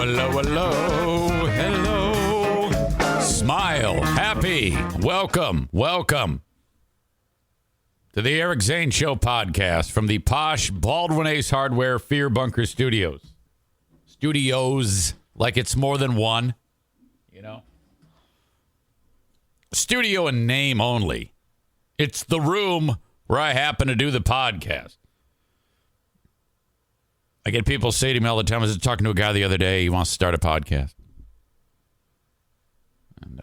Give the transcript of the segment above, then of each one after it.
hello, hello, hello. Smile, happy, welcome to the Eric Zane Show Podcast from the posh Baldwin Ace Hardware Fear Bunker Studios. Studios, like it's more than one, you know. Studio in name only. It's the room where I happen to do the podcast. I get people say to me all the time, I was talking to a guy the other day, he wants to start a podcast. And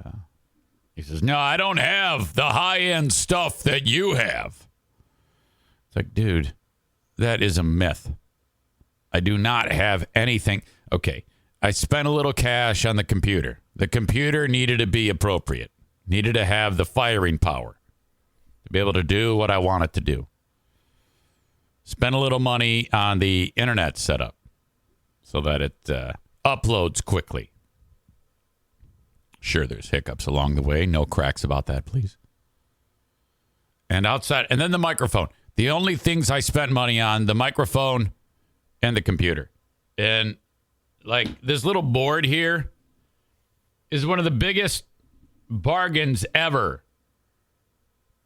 he says, no, I don't have the high-end stuff that you have. It's like, dude, that is a myth. I do not have anything. Okay, I spent a little cash on the computer. The computer needed to be appropriate, needed to have the firing power to be able to do what I want it to do. Spend a little money on the internet setup so that it uploads quickly. Sure, there's hiccups along the way. No cracks about that, please. And outside, and then the microphone. The only things I spent money on, the microphone and the computer. And like this little board here is one of the biggest bargains ever.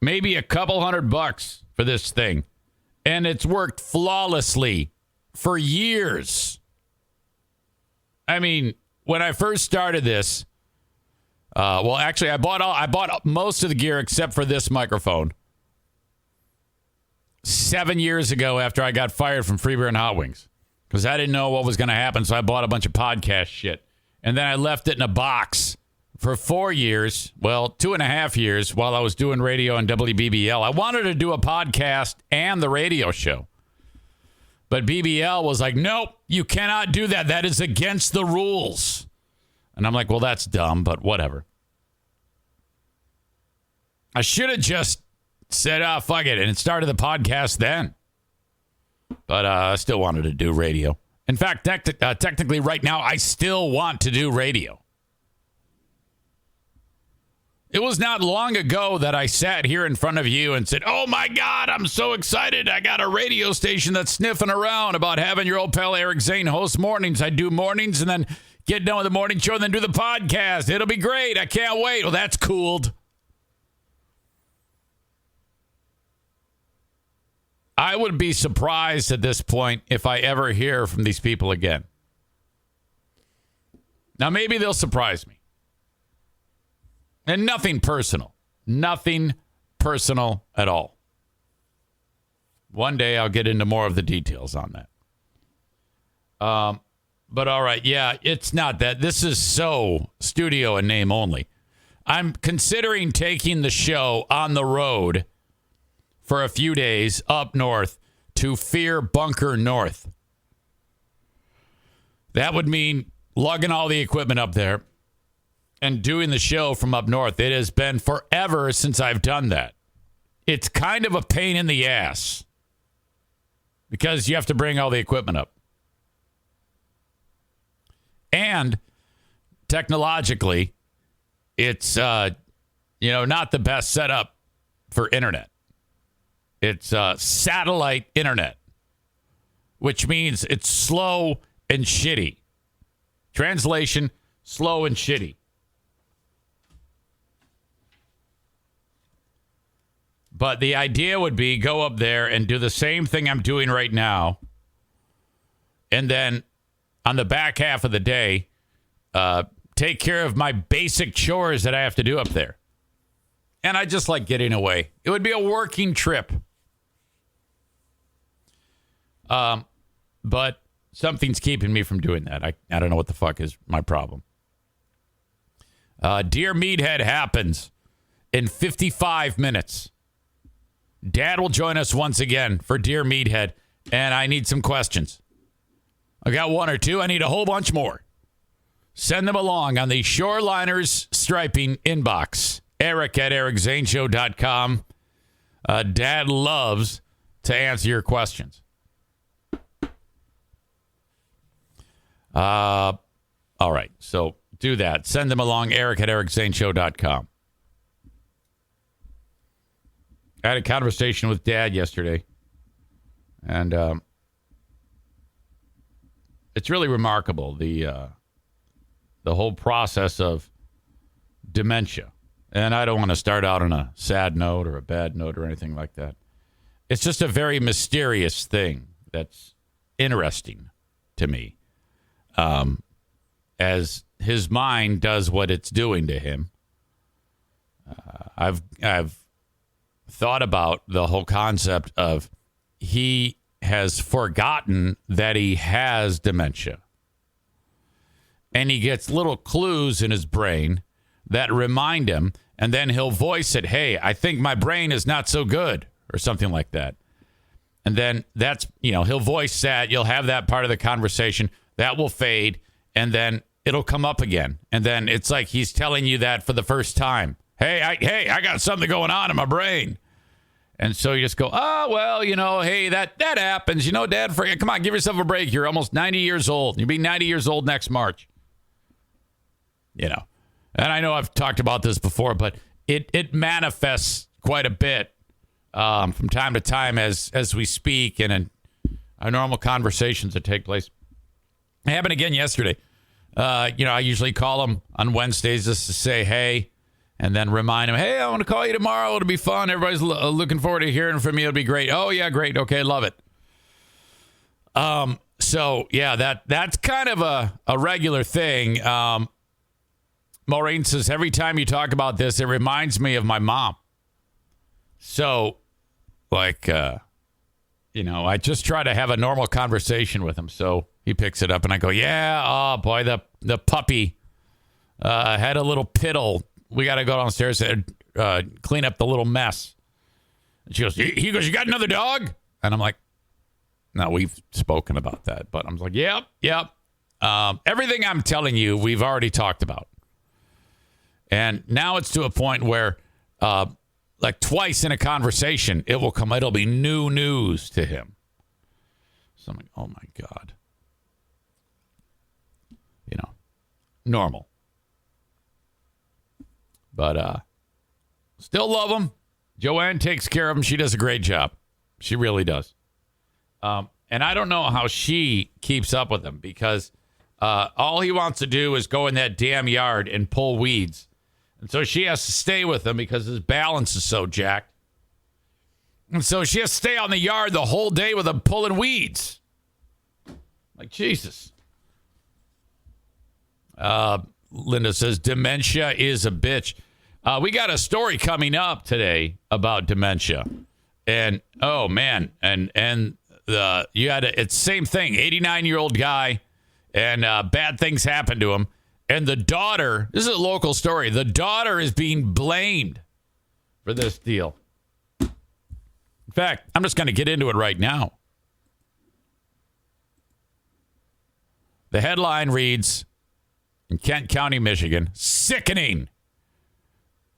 Maybe a couple $100 for this thing. And it's worked flawlessly for years. I mean, when I first started this, well, actually, I bought most of the gear except for this microphone 7 years ago after I got fired from Free Beer and Hot Wings because I didn't know what was going to happen. So I bought a bunch of podcast shit, and then I left it in a box for 4 years, well, 2.5 years while I was doing radio on WBBL. I wanted to do a podcast and the radio show. But BBL was like, nope, you cannot do that. That is against the rules. And I'm like, well, that's dumb, but whatever. I should have just said, fuck it, and started the podcast then. But I still wanted to do radio. In fact, technically right now, I still want to do radio. It was not long ago that I sat here in front of you and said, oh, my God, I'm so excited. I got a radio station that's sniffing around about having your old pal Eric Zane host mornings. I do mornings and then get done with the morning show and then do the podcast. It'll be great. I can't wait. Well, that's cooled. I would be surprised at this point if I ever hear from these people again. Now, maybe they'll surprise me. And nothing personal. Nothing personal at all. One day I'll get into more of the details on that. But all right, yeah, it's not that. This is so studio in name only. I'm considering taking the show on the road for a few days up north to Fear Bunker North. That would mean lugging all the equipment up there and doing the show from up north. It has been forever since I've done that. It's kind of a pain in the ass because you have to bring all the equipment up. And technologically, it's not the best setup for internet. It's satellite internet, which means it's slow and shitty. Translation, slow and shitty. But the idea would be go up there and do the same thing I'm doing right now. And then on the back half of the day, take care of my basic chores that I have to do up there. And I just like getting away. It would be a working trip. But something's keeping me from doing that. I don't know what the fuck is my problem. Dear Meathead happens in 55 minutes. Dad will join us once again for Dear Meathead, and I need some questions. I got one or two. I need a whole bunch more. Send them along on the Shoreliners Striping inbox. Eric at EricZaneShow.com. Dad loves to answer your questions. All right, so do that. Send them along, Eric at EricZaneShow.com. I had a conversation with Dad yesterday, and it's really remarkable, the the whole process of dementia. And I don't want to start out on a sad note or a bad note or anything like that. It's just a very mysterious thing that's interesting to me. As his mind does what it's doing to him. I've thought about the whole concept of he has forgotten that he has dementia. And he gets little clues in his brain that remind him, and then he'll voice it, hey, I think my brain is not so good, or something like that. And then that's, he'll voice that. You'll have that part of the conversation. That will fade, and then it'll come up again. And then it's like he's telling you that for the first time. Hey, I got something going on in my brain. And so you just go, oh, well, hey, that happens. Dad, come on, give yourself a break. You're almost 90 years old. You'll be 90 years old next March. And I know I've talked about this before, but it manifests quite a bit from time to time as we speak and in our normal conversations that take place. It happened again yesterday. I usually call him on Wednesdays just to say, hey, and then remind him, hey, I want to call you tomorrow. It'll be fun. Everybody's looking forward to hearing from you. It'll be great. Oh, yeah, great. Okay, love it. So, yeah, that's kind of a regular thing. Maureen says, every time you talk about this, it reminds me of my mom. So, I just try to have a normal conversation with him. So he picks it up and I go, yeah, oh, boy, the puppy had a little piddle. We got to go downstairs and clean up the little mess. And she goes, he goes, you got another dog? And I'm like, no, we've spoken about that. But I'm like, yep. Everything I'm telling you, we've already talked about. And now it's to a point where, twice in a conversation, it'll be new news to him. So I'm like, oh my God. Normal. But still love him. Joanne takes care of him. She does a great job. She really does. And I don't know how she keeps up with him because all he wants to do is go in that damn yard and pull weeds. And so she has to stay with him because his balance is so jacked. And so she has to stay out in the yard the whole day with him pulling weeds. Like, Jesus. Linda says, dementia is a bitch. We got a story coming up today about dementia. And, oh, man. And you had it's same thing. 89-year-old guy, and bad things happened to him. And the daughter, this is a local story, the daughter is being blamed for this deal. In fact, I'm just going to get into it right now. The headline reads, in Kent County, Michigan, sickening.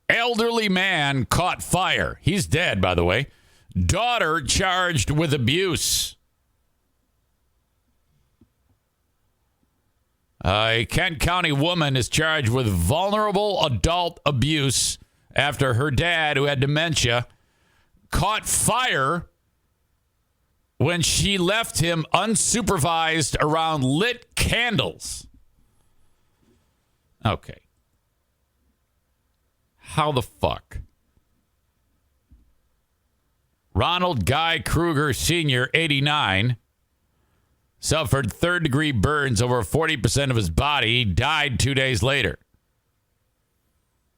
Elderly man caught fire. He's dead, by the way. Daughter charged with abuse. A Kent County woman is charged with vulnerable adult abuse after her dad, who had dementia, caught fire when she left him unsupervised around lit candles. Okay. How the fuck? Ronald Guy Kruger Sr., 89, suffered third-degree burns over 40% of his body. He died 2 days later.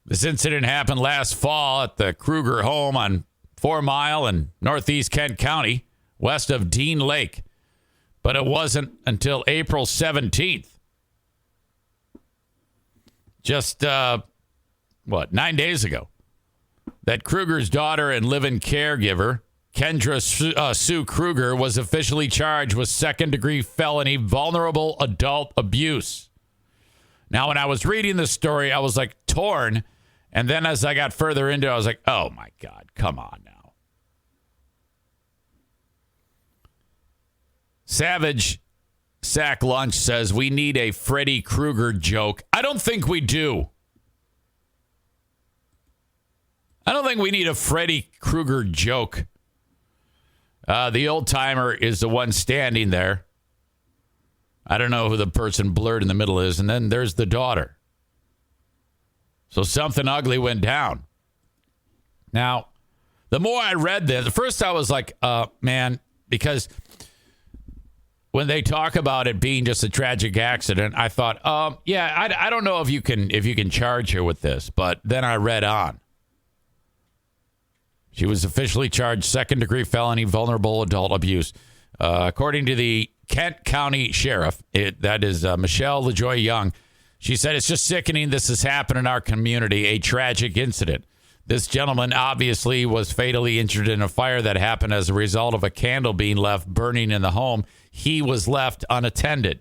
This incident happened last fall at the Kruger home on 4 Mile in northeast Kent County, west of Dean Lake. But it wasn't until April 17th. Just, 9 days ago, that Kruger's daughter and live-in caregiver, Kendra Sue Kruger, was officially charged with second-degree felony vulnerable adult abuse. Now, when I was reading this story, I was like torn. And then as I got further into it, I was like, oh, my God, come on now. Savage Sack Lunch says, we need a Freddy Krueger joke. I don't think we do. I don't think we need a Freddy Krueger joke. The old timer is the one standing there. I don't know who the person blurred in the middle is. And then there's the daughter. So something ugly went down. Now, the more I read this, at first I was like, man, because when they talk about it being just a tragic accident, I thought, I don't know if you can charge her with this. But then I read on. She was officially charged second-degree felony vulnerable adult abuse. According to the Kent County Sheriff, that is Michelle LaJoy Young, she said, it's just sickening this has happened in our community, a tragic incident. This gentleman obviously was fatally injured in a fire that happened as a result of a candle being left burning in the home. He was left unattended.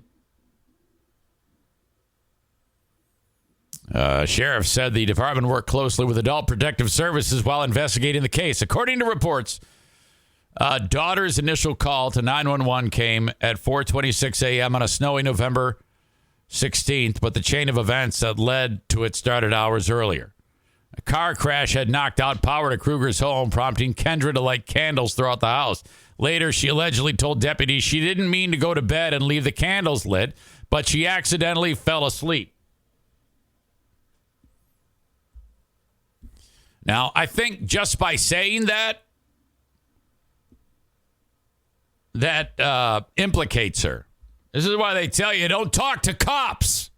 Sheriff said the department worked closely with Adult Protective Services while investigating the case. According to reports, daughter's initial call to 911 came at 4:26 a.m. on a snowy November 16th, but the chain of events that led to it started hours earlier. A car crash had knocked out power to Kruger's home, prompting Kendra to light candles throughout the house. Later, she allegedly told deputies she didn't mean to go to bed and leave the candles lit, but she accidentally fell asleep. Now, I think just by saying that implicates her. This is why they tell you, don't talk to cops.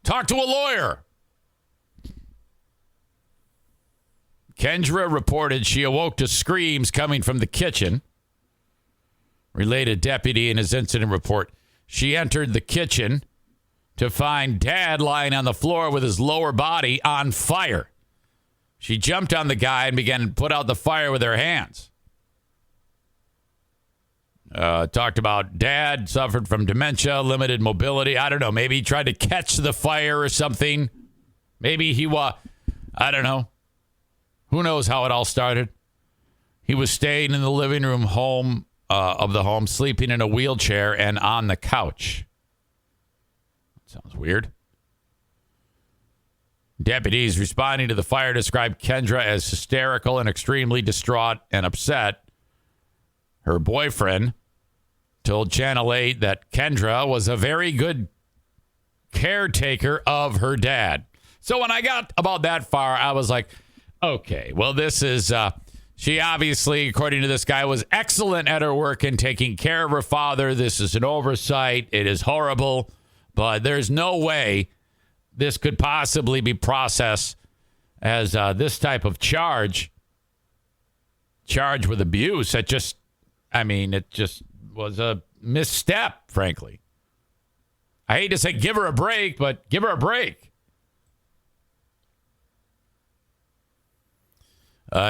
Talk to a lawyer. Kendra reported she awoke to screams coming from the kitchen. Related deputy in his incident report. She entered the kitchen to find Dad lying on the floor with his lower body on fire. She jumped on the guy and began to put out the fire with her hands. Talked about Dad suffered from dementia, limited mobility. I don't know. Maybe he tried to catch the fire or something. Maybe I don't know. Who knows how it all started? He was staying in the living room of the home, sleeping in a wheelchair and on the couch. Sounds weird. Deputies responding to the fire described Kendra as hysterical and extremely distraught and upset. Her boyfriend told Channel 8 that Kendra was a very good caretaker of her dad. So when I got about that far, I was like, okay, well, this is, she obviously, according to this guy, was excellent at her work in taking care of her father. This is an oversight. It is horrible, but there's no way this could possibly be processed as this type of charge with abuse. It just was a misstep, frankly. I hate to say give her a break, but give her a break.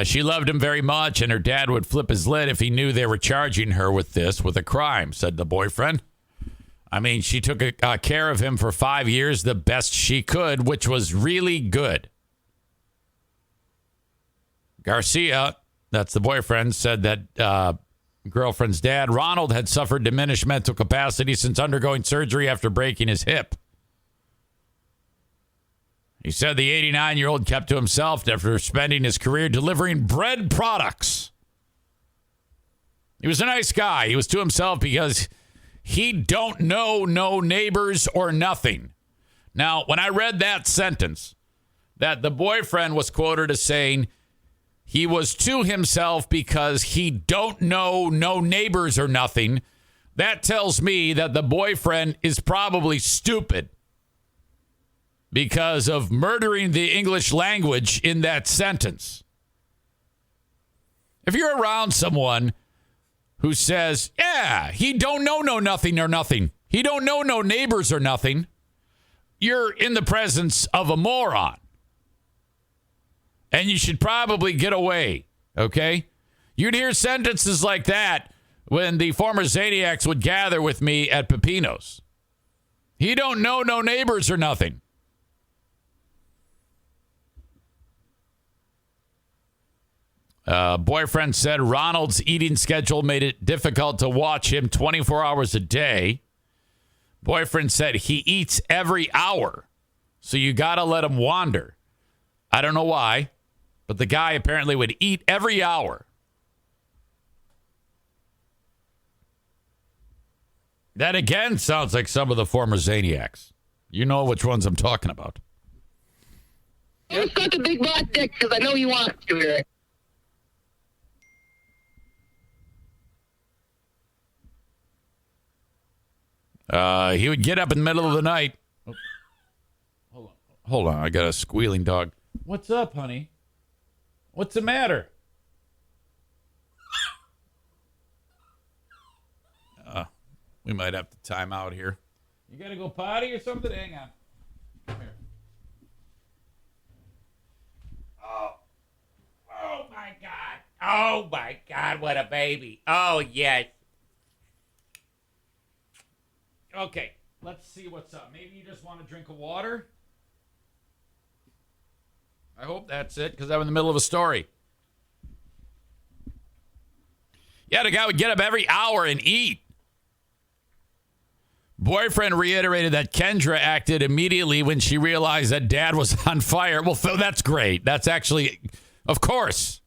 She loved him very much, and her dad would flip his lid if he knew they were charging her with a crime, said the boyfriend. I mean, she took care of him for 5 years the best she could, which was really good. Garcia, that's the boyfriend, said that girlfriend's dad, Ronald, had suffered diminished mental capacity since undergoing surgery after breaking his hip. He said the 89-year-old kept to himself after spending his career delivering bread products. He was a nice guy. He was to himself because he don't know no neighbors or nothing. Now, when I read that sentence, that the boyfriend was quoted as saying he was to himself because he don't know no neighbors or nothing, that tells me that the boyfriend is probably stupid because of murdering the English language in that sentence. If you're around someone who says, yeah, he don't know no nothing or nothing, he don't know no neighbors or nothing, you're in the presence of a moron. And you should probably get away, okay? You'd hear sentences like that when the former Zaniacs would gather with me at Pepino's. He don't know no neighbors or nothing. Boyfriend said Ronald's eating schedule made it difficult to watch him 24 hours a day. Boyfriend said he eats every hour, so you got to let him wander. I don't know why, but the guy apparently would eat every hour. That again sounds like some of the former Zaniacs. You know which ones I'm talking about. You suck a big black dick because I know you want to, Eric. He would get up in the middle of the night. Oh, hold on. I got a squealing dog. What's up, honey? What's the matter? We might have to time out here. You got to go potty or something? Hang on. Come here. Oh, my God. Oh, my God. What a baby. Oh, yes. Okay, let's see what's up. Maybe you just want a drink of water? I hope that's it, because I'm in the middle of a story. Yeah, the guy would get up every hour and eat. Boyfriend reiterated that Kendra acted immediately when she realized that dad was on fire. Well, that's great. That's actually, of course.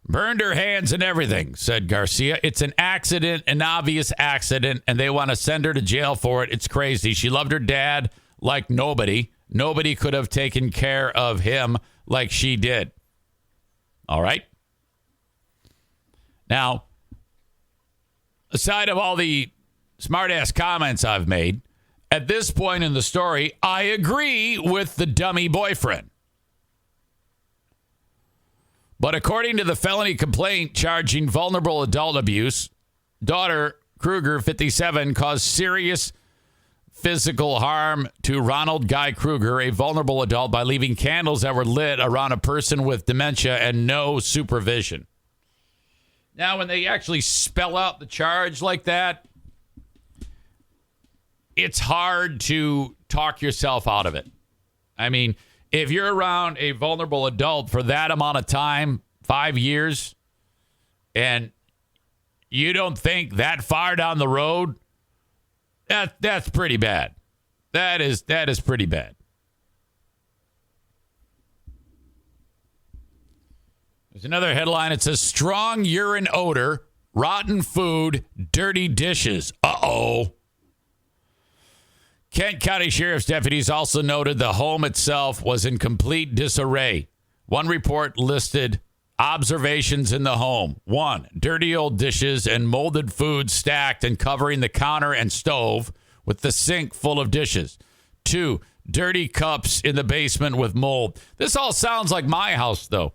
Burned her hands and everything, said Garcia. It's an accident, an obvious accident, and they want to send her to jail for it. It's crazy. She loved her dad like nobody. Nobody could have taken care of him like she did. All right? Now, aside of all the smart-ass comments I've made, at this point in the story, I agree with the dummy boyfriend. But according to the felony complaint charging vulnerable adult abuse, daughter Kruger, 57, caused serious physical harm to Ronald Guy Kruger, a vulnerable adult, by leaving candles that were lit around a person with dementia and no supervision. Now, when they actually spell out the charge like that, it's hard to talk yourself out of it. I mean, if you're around a vulnerable adult for that amount of time, 5 years, and you don't think that far down the road, that's pretty bad. That is pretty bad. There's another headline. It says, strong urine odor, rotten food, dirty dishes. Uh-oh. Kent County Sheriff's deputies also noted the home itself was in complete disarray. One report listed observations in the home. 1, dirty old dishes and molded food stacked and covering the counter and stove with the sink full of dishes. 2, dirty cups in the basement with mold. This all sounds like my house, though.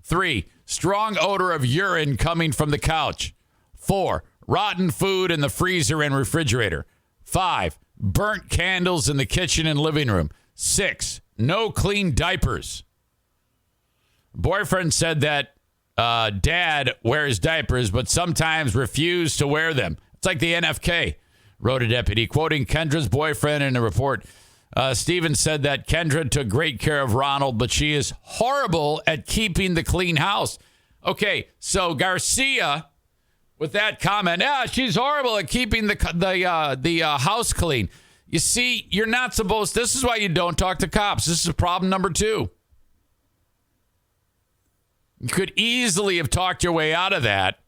3, strong odor of urine coming from the couch. 4, rotten food in the freezer and refrigerator. 5, burnt candles in the kitchen and living room. 6, no clean diapers. Boyfriend said that dad wears diapers, but sometimes refused to wear them. It's like the NFK, wrote a deputy, quoting Kendra's boyfriend in a report. Stevens said that Kendra took great care of Ronald, but she is horrible at keeping the clean house. Okay, so Garcia, with that comment, she's horrible at keeping the house clean. You see, you're not supposed. This is why you don't talk to cops. This is problem number 2. You could easily have talked your way out of that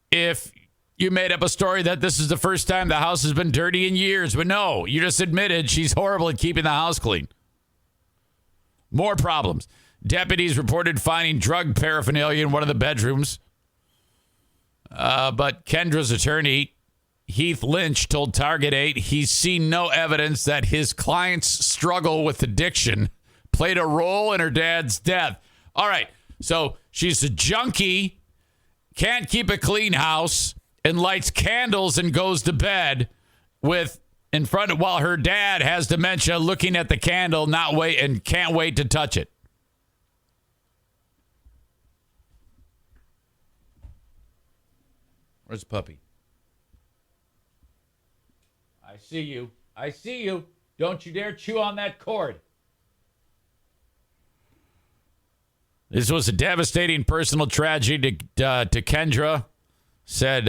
if you made up a story that this is the first time the house has been dirty in years. But no, you just admitted she's horrible at keeping the house clean. More problems. Deputies reported finding drug paraphernalia in one of the bedrooms. But Kendra's attorney, Heath Lynch, told Target 8 he's seen no evidence that his client's struggle with addiction played a role in her dad's death. All right, so she's a junkie, can't keep a clean house, and lights candles and goes to bed with in front of while her dad has dementia, looking at the candle, and can't wait to touch it. Where's the puppy? I see you. I see you. Don't you dare chew on that cord. This was a devastating personal tragedy to Kendra, said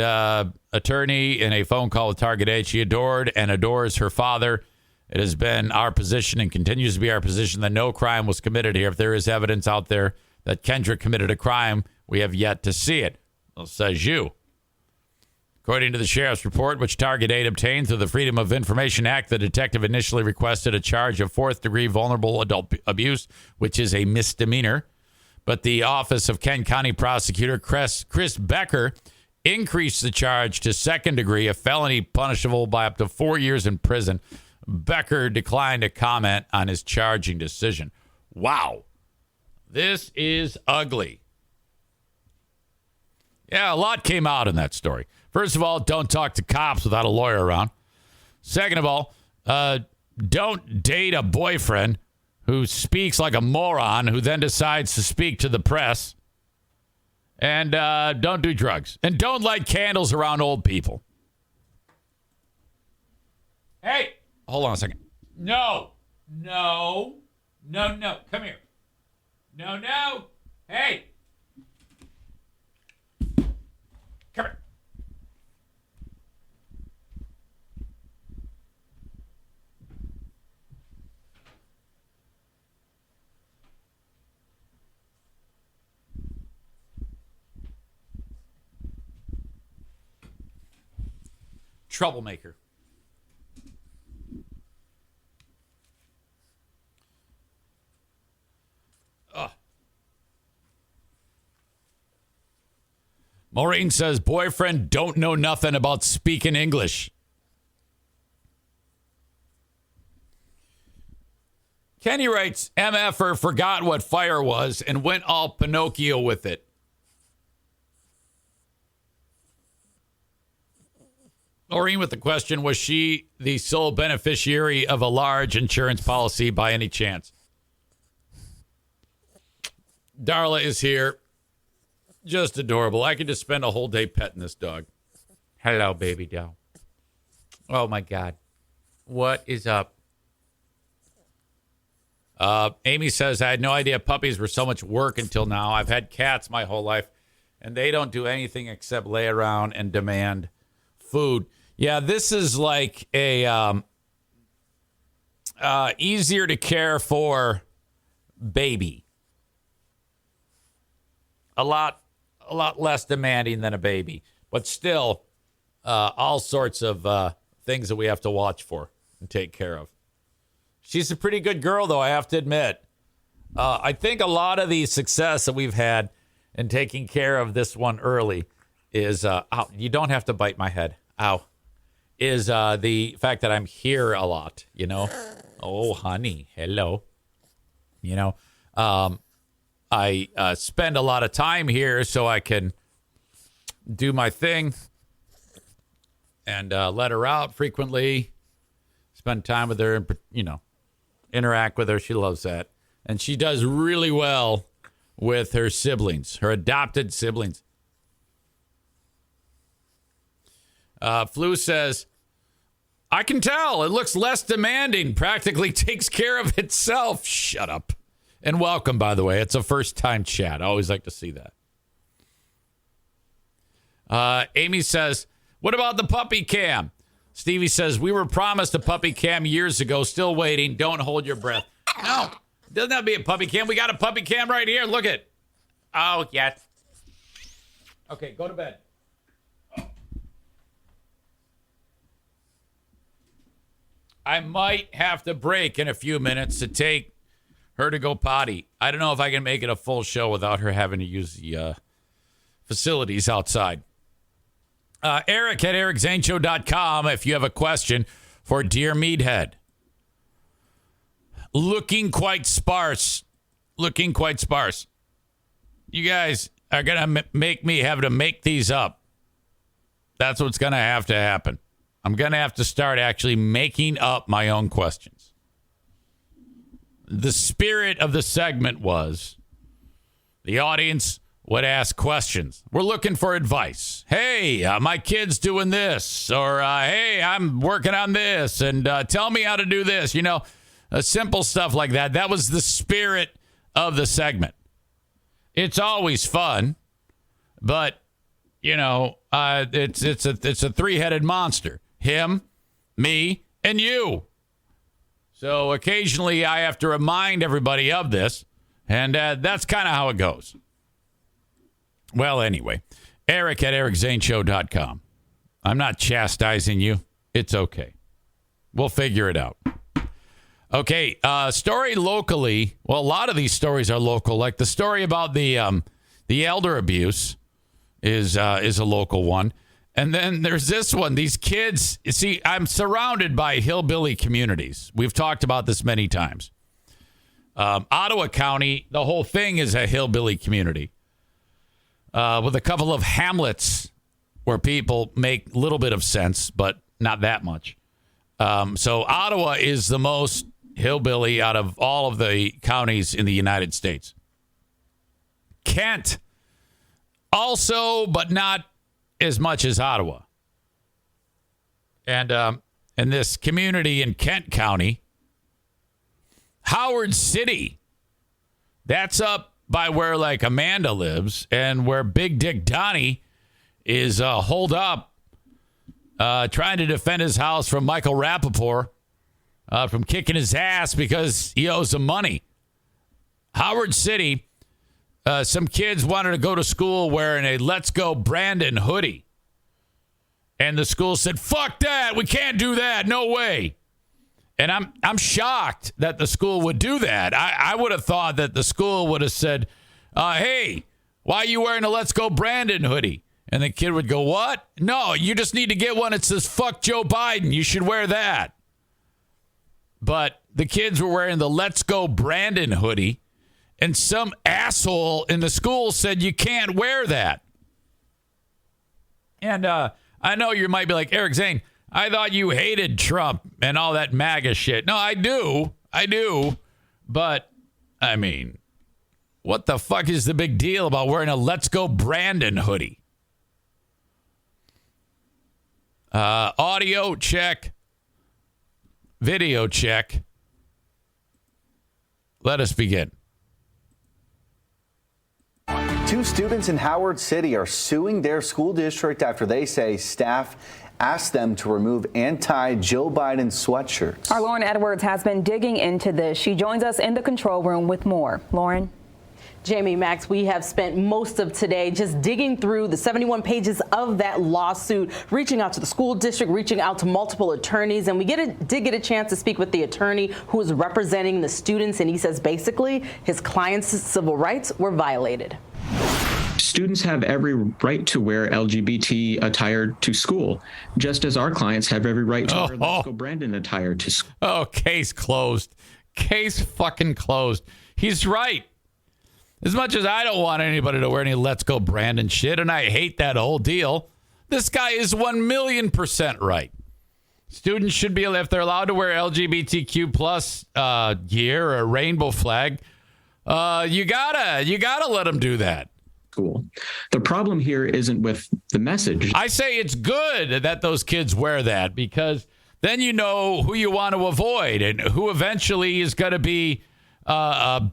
attorney in a phone call with Target 8. She adored and adores her father. It has been our position and continues to be our position that no crime was committed here. If there is evidence out there that Kendra committed a crime, we have yet to see it. Well, says you. According to the sheriff's report, which Target 8 obtained through the Freedom of Information Act, the detective initially requested a charge of fourth-degree vulnerable adult abuse, which is a misdemeanor. But the Office of Kent County Prosecutor Chris Becker increased the charge to second degree, a felony punishable by up to 4 years in prison. Becker declined to comment on his charging decision. Wow. This is ugly. Yeah, a lot came out in that story. First of all, don't talk to cops without a lawyer around. Second of all, don't date a boyfriend who speaks like a moron, who then decides to speak to the press. And don't do drugs. And don't light candles around old people. Hey, hold on a second. No. Come here. No. Hey. Come here. Troublemaker. Maureen says, boyfriend don't know nothing about speaking English. Kenny writes, MFer forgot what fire was and went all Pinocchio with it. Maureen with the question, was she the sole beneficiary of a large insurance policy by any chance? Darla is here. Just adorable. I could just spend a whole day petting this dog. Hello, baby doll. Oh, my God. What is up? Amy says, I had no idea puppies were so much work until now. I've had cats my whole life, and they don't do anything except lay around and demand food. Yeah, this is like a easier to care for baby. A lot less demanding than a baby, but still all sorts of things that we have to watch for and take care of. She's a pretty good girl, though, I have to admit. I think a lot of the success that we've had in taking care of this one early is, ow, you don't have to bite my head. Ow. Is the fact that I'm here a lot, you know? Oh, honey, hello. You know, I spend a lot of time here so I can do my thing and let her out frequently, spend time with her, and, you know, interact with her. She loves that. And she does really well with her siblings, her adopted siblings. Flu says, I can tell. It looks less demanding. Practically takes care of itself. Shut up. And welcome, by the way. It's a first-time chat. I always like to see that. Amy says, what about the puppy cam? Stevie says, we were promised a puppy cam years ago. Still waiting. Don't hold your breath. No. Doesn't have to be a puppy cam. We got a puppy cam right here. Look it. Oh, yes. Okay, go to bed. I might have to break in a few minutes to take her to go potty. I don't know if I can make it a full show without her having to use the facilities outside. Eric at EricZaneShow.com if you have a question for Dear Meathead. Looking quite sparse. You guys are going to make me have to make these up. That's what's going to happen. I'm going to have to start actually making up my own questions. The spirit of the segment was the audience would ask questions. We're looking for advice. Hey, my kid's doing this. Or, hey, I'm working on this. And tell me how to do this. You know, simple stuff like that. That was the spirit of the segment. It's always fun. But, you know, it's a three-headed monster. Him, me, and you. So occasionally I have to remind everybody of this, and that's kind of how it goes. Well, anyway, Eric at EricZaneShow.com. I'm not chastising you. It's okay. We'll figure it out. Okay, story locally. Well, a lot of these stories are local. Like the story about the elder abuse is a local one. And then there's this one. These kids, you see, I'm surrounded by hillbilly communities. We've talked about this many times. Ottawa County, the whole thing is a hillbilly community with a couple of hamlets where people make a little bit of sense, but not that much. So Ottawa is the most hillbilly out of all of the counties in the United States. Kent also, but not as much as Ottawa. And this community in Kent County, Howard City, that's up by where like Amanda lives and where Big Dick Donnie is holed up trying to defend his house from Michael Rappaport from kicking his ass because he owes him money. Howard City, some kids wanted to go to school wearing a Let's Go Brandon hoodie. And the school said, fuck that. We can't do that. No way. And I'm shocked that the school would do that. I would have thought that the school would have said, hey, why are you wearing a Let's Go Brandon hoodie? And the kid would go, what? No, you just need to get one that says, fuck Joe Biden. You should wear that. But the kids were wearing the Let's Go Brandon hoodie. And some asshole in the school said, you can't wear that. And I know you might be like, Eric Zane, I thought you hated Trump and all that MAGA shit. No, I do. But, I mean, what the fuck is the big deal about wearing a Let's Go Brandon hoodie? Audio check. Video check. Let us begin. 2 students in Howard City are suing their school district after they say staff asked them to remove anti-Joe Biden sweatshirts. Our Lauren Edwards has been digging into this. She joins us in the control room with more. Lauren? Jamie, Max, we have spent most of today just digging through the 71 pages of that lawsuit, reaching out to the school district, reaching out to multiple attorneys, and we did get a chance to speak with the attorney who is representing the students, and he says basically his client's civil rights were violated. Students have every right to wear LGBT attire to school, just as our clients have every right to wear Let's Go Brandon attire to school. Oh, case closed. Case fucking closed. He's right. As much as I don't want anybody to wear any Let's Go Brandon shit, and I hate that whole deal, this guy is 1,000,000% right. Students should be, if they're allowed to wear LGBTQ plus gear or a rainbow flag, you gotta let them do that. School. The problem here isn't with the message. I say it's good that those kids wear that because then you know who you want to avoid and who eventually is going to be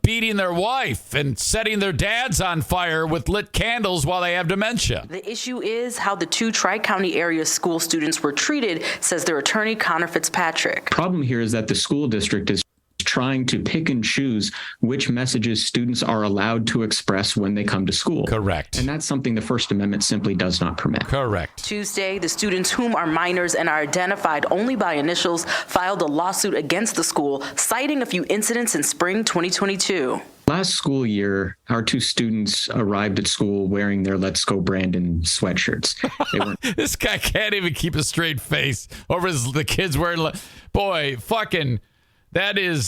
beating their wife and setting their dads on fire with lit candles while they have dementia. The issue is how the 2 Tri-County area school students were treated, says their attorney, Connor Fitzpatrick. Problem here is that the school district is trying to pick and choose which messages students are allowed to express when they come to school. Correct. And that's something the First Amendment simply does not permit. Correct. Tuesday, the students, whom are minors and are identified only by initials, filed a lawsuit against the school, citing a few incidents in spring 2022. Last school year, our 2 students arrived at school wearing their Let's Go Brandon sweatshirts. This guy can't even keep a straight face over the kids wearing. Boy, fucking. That is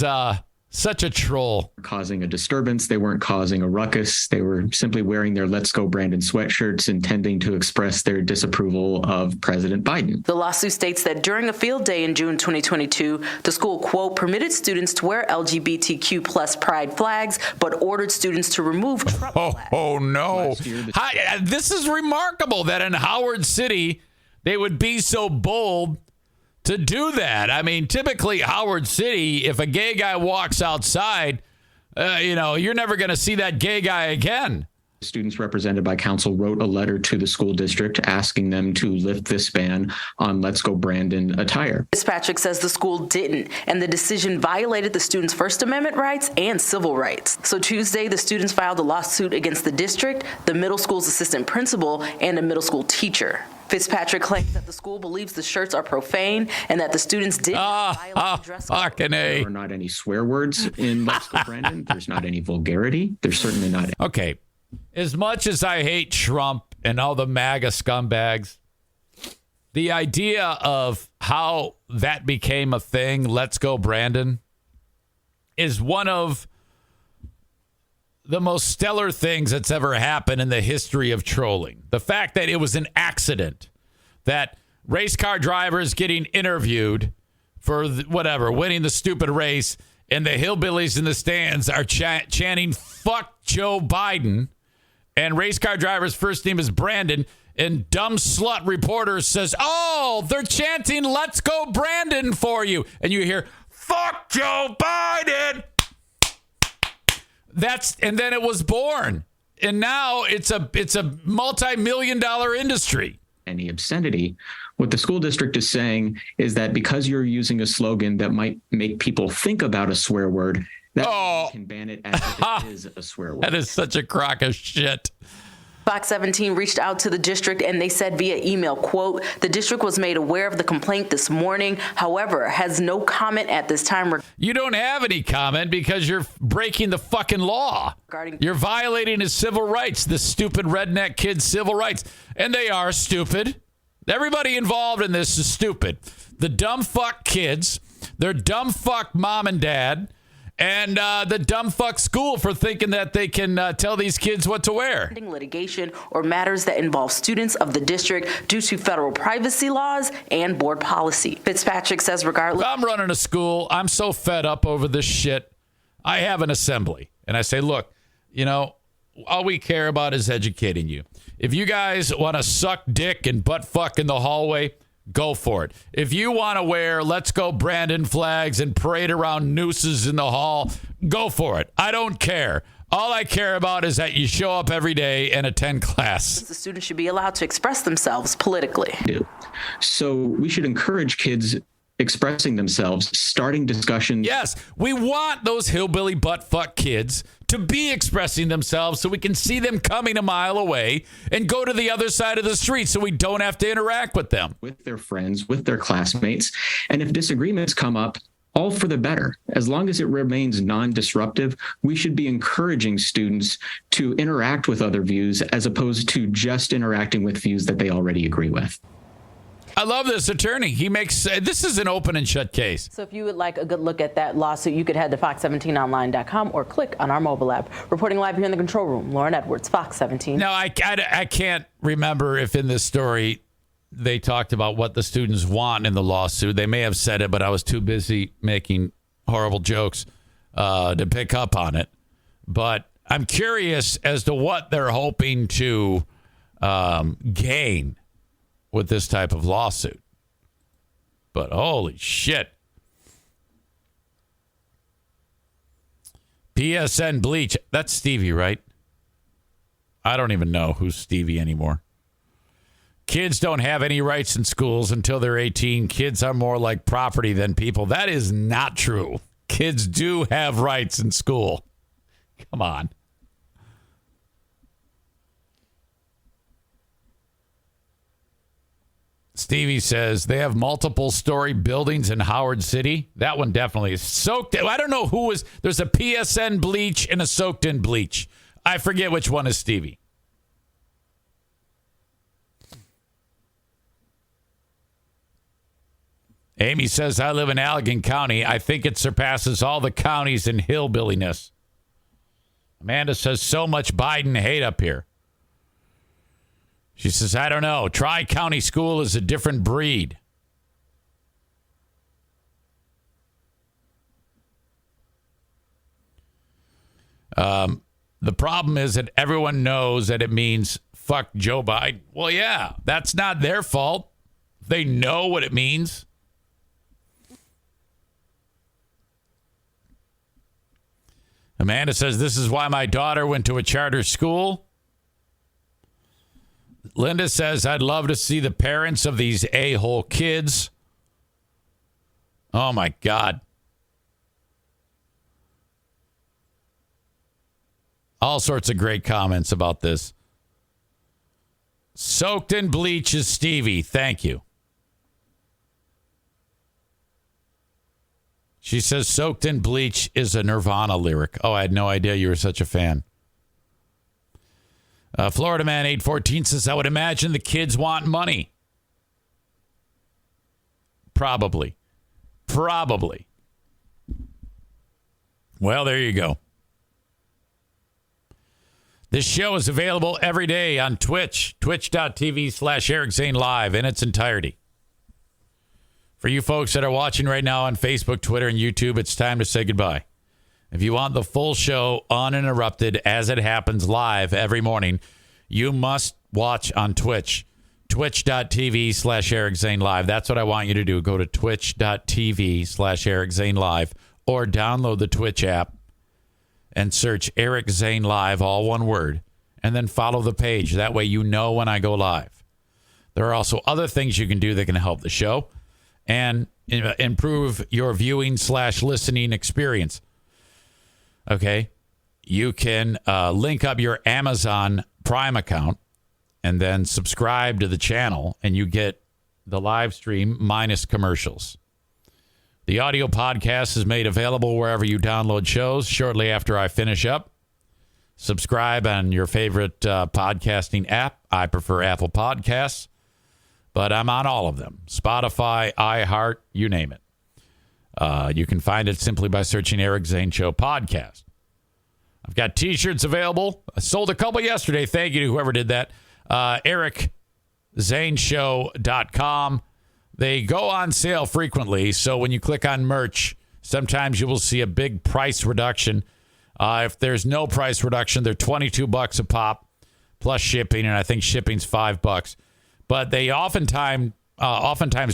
such a troll. Causing a disturbance. They weren't causing a ruckus. They were simply wearing their Let's Go Brandon sweatshirts, intending to express their disapproval of President Biden. The lawsuit states that during a field day in June 2022, the school, quote, permitted students to wear LGBTQ plus pride flags, but ordered students to remove Trump flags. Oh, no. This is remarkable that in Howard City, they would be so bold to do that. I mean, typically Howard City, if a gay guy walks outside, you're never going to see that gay guy again. Students represented by counsel wrote a letter to the school district asking them to lift this ban on Let's Go Brandon attire. Fitzpatrick says the school didn't, and the decision violated the students' First Amendment rights and civil rights. So Tuesday, the students filed a lawsuit against the district, the middle school's assistant principal, and a middle school teacher. Fitzpatrick claims that the school believes the shirts are profane and that the students did violate the dress code. Fucking A. There are not any swear words in Let's Go Brandon. There's not any vulgarity. There's certainly not. Okay. As much as I hate Trump and all the MAGA scumbags, the idea of how that became a thing, Let's Go Brandon, is one of the most stellar things that's ever happened in the history of trolling. The fact that it was an accident, that race car drivers getting interviewed for winning the stupid race, and the hillbillies in the stands are chanting, fuck Joe Biden, and race car driver's first name is Brandon, and dumb slut reporter says, oh, they're chanting, let's go Brandon for you. And you hear, fuck Joe Biden. And then it was born. And now it's a multi-million-dollar industry. Any obscenity. What the school district is saying is that because you're using a slogan that might make people think about a swear word, that you can ban it as if it is a swear word. That is such a crock of shit. Fox 17 reached out to the district and they said via email, quote, the district was made aware of the complaint this morning, however, has no comment at this time. You don't have any comment because you're breaking the fucking law. You're violating his civil rights, the stupid redneck kid's civil rights. And they are stupid. Everybody involved in this is stupid. The dumb fuck kids, their dumb fuck mom and dad, and the dumb fuck school for thinking that they can tell these kids what to wear. Litigation or matters that involve students of the district due to federal privacy laws and board policy. Fitzpatrick says regardless. If I'm running a school, I'm so fed up over this shit. I have an assembly. And I say, look, all we care about is educating you. If you guys want to suck dick and butt fuck in the hallway, go for it. If you want to wear Let's Go Brandon flags and parade around nooses in the hall, go for it. I don't care. All I care about is that you show up every day and attend class. The students should be allowed to express themselves politically. So we should encourage kids expressing themselves, starting discussions. Yes, we want those hillbilly butt-fuck kids to be expressing themselves so we can see them coming a mile away and go to the other side of the street so we don't have to interact with them. With their friends, with their classmates. And if disagreements come up, all for the better. As long as it remains non-disruptive, we should be encouraging students to interact with other views as opposed to just interacting with views that they already agree with. I love this attorney. He makes this is an open and shut case. So if you would like a good look at that lawsuit, you could head to fox17online.com or click on our mobile app. Reporting live here in the control room, Lauren Edwards, Fox 17. Now, I can't remember if in this story they talked about what the students want in the lawsuit. They may have said it, but I was too busy making horrible jokes to pick up on it. But I'm curious as to what they're hoping to gain with this type of lawsuit. But holy shit. PSN bleach. That's Stevie, right? I don't even know who's Stevie anymore. Kids don't have any rights in schools until they're 18. Kids are more like property than people. That is not true. Kids do have rights in school. Come on. Stevie says they have multiple story buildings in Howard City. That one definitely is soaked. I don't know who is. There's a PSN bleach and a soaked in bleach. I forget which one is Stevie. Amy says, I live in Allegan County. I think it surpasses all the counties in hillbilliness. Amanda says, so much Biden hate up here. She says, I don't know. Tri-County School is a different breed. The problem is that everyone knows that it means fuck Joe Biden. Well, yeah, that's not their fault. They know what it means. Amanda says, this is why my daughter went to a charter school. Linda says, I'd love to see the parents of these a-hole kids. Oh, my God. All sorts of great comments about this. Soaked in bleach is Stevie. Thank you. She says soaked in bleach is a Nirvana lyric. Oh, I had no idea you were such a fan. Florida Man 814 says, I would imagine the kids want money. Probably. Well, there you go. This show is available every day on Twitch, twitch.tv/Eric Zane Live in its entirety. For you folks that are watching right now on Facebook, Twitter, and YouTube, it's time to say goodbye. If you want the full show uninterrupted as it happens live every morning, you must watch on Twitch, twitch.tv/Eric Zane Live. That's what I want you to do. Go to twitch.tv/Eric Zane Live or download the Twitch app and search Eric Zane Live, all one word, and then follow the page. That way you know when I go live. There are also other things you can do that can help the show and improve your viewing/listening experience. Okay? You can link up your Amazon Prime account and then subscribe to the channel, and you get the live stream minus commercials. The audio podcast is made available wherever you download shows shortly after I finish up. Subscribe on your favorite podcasting app. I prefer Apple Podcasts, but I'm on all of them. Spotify, iHeart, you name it. You can find it simply by searching Eric Zane Show Podcast. I've got T-shirts available. I sold a couple yesterday. Thank you to whoever did that. EricZaneShow.com. They go on sale frequently, so when you click on merch, sometimes you will see a big price reduction. If there's no price reduction, they're $22 a pop plus shipping, and I think shipping's $5. But they oftentimes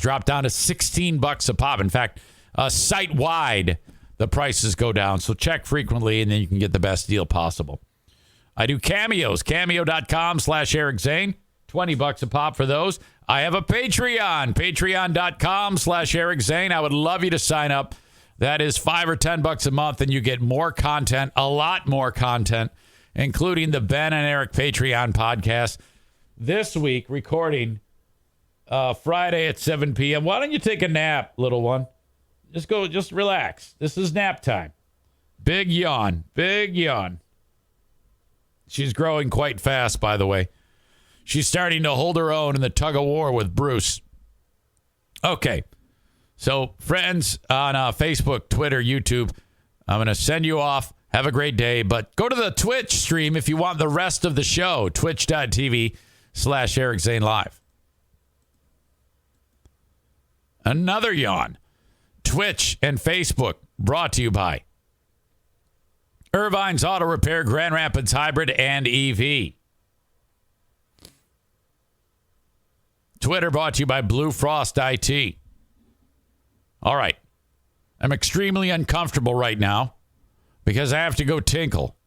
drop down to $16 a pop. In fact, site-wide, the prices go down. So check frequently, and then you can get the best deal possible. I do cameos, cameo.com/Eric Zane, $20 a pop for those. I have a Patreon, patreon.com/Eric Zane. I would love you to sign up. That is $5 or $10 a month, and you get more content, a lot more content, including the Ben and Eric Patreon podcast. This week, recording Friday at 7 p.m. Why don't you take a nap, little one? Just relax. This is nap time. Big yawn. She's growing quite fast, by the way. She's starting to hold her own in the tug of war with Bruce. Okay. So, friends on Facebook, Twitter, YouTube, I'm going to send you off. Have a great day. But go to the Twitch stream if you want the rest of the show. Twitch.tv/Eric Zane Live. Another yawn. Twitch and Facebook brought to you by Irvine's Auto Repair, Grand Rapids Hybrid, and EV. Twitter brought to you by Blue Frost IT. All right. I'm extremely uncomfortable right now because I have to go tinkle.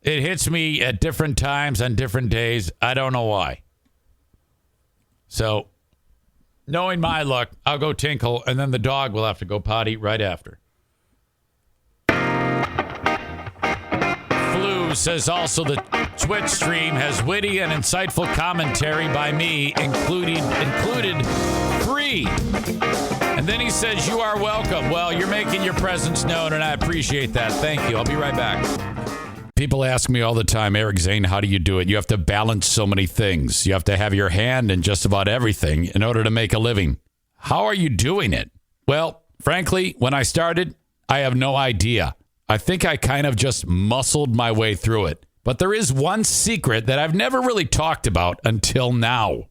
It hits me at different times on different days. I don't know why. So, knowing my luck, I'll go tinkle, and then the dog will have to go potty right after. Flu says also the Twitch stream has witty and insightful commentary by me, included free. And then he says, you are welcome. Well, you're making your presence known, and I appreciate that. Thank you. I'll be right back. People ask me all the time, Eric Zane, how do you do it? You have to balance so many things. You have to have your hand in just about everything in order to make a living. How are you doing it? Well, frankly, when I started, I have no idea. I think I kind of just muscled my way through it. But there is one secret that I've never really talked about until now.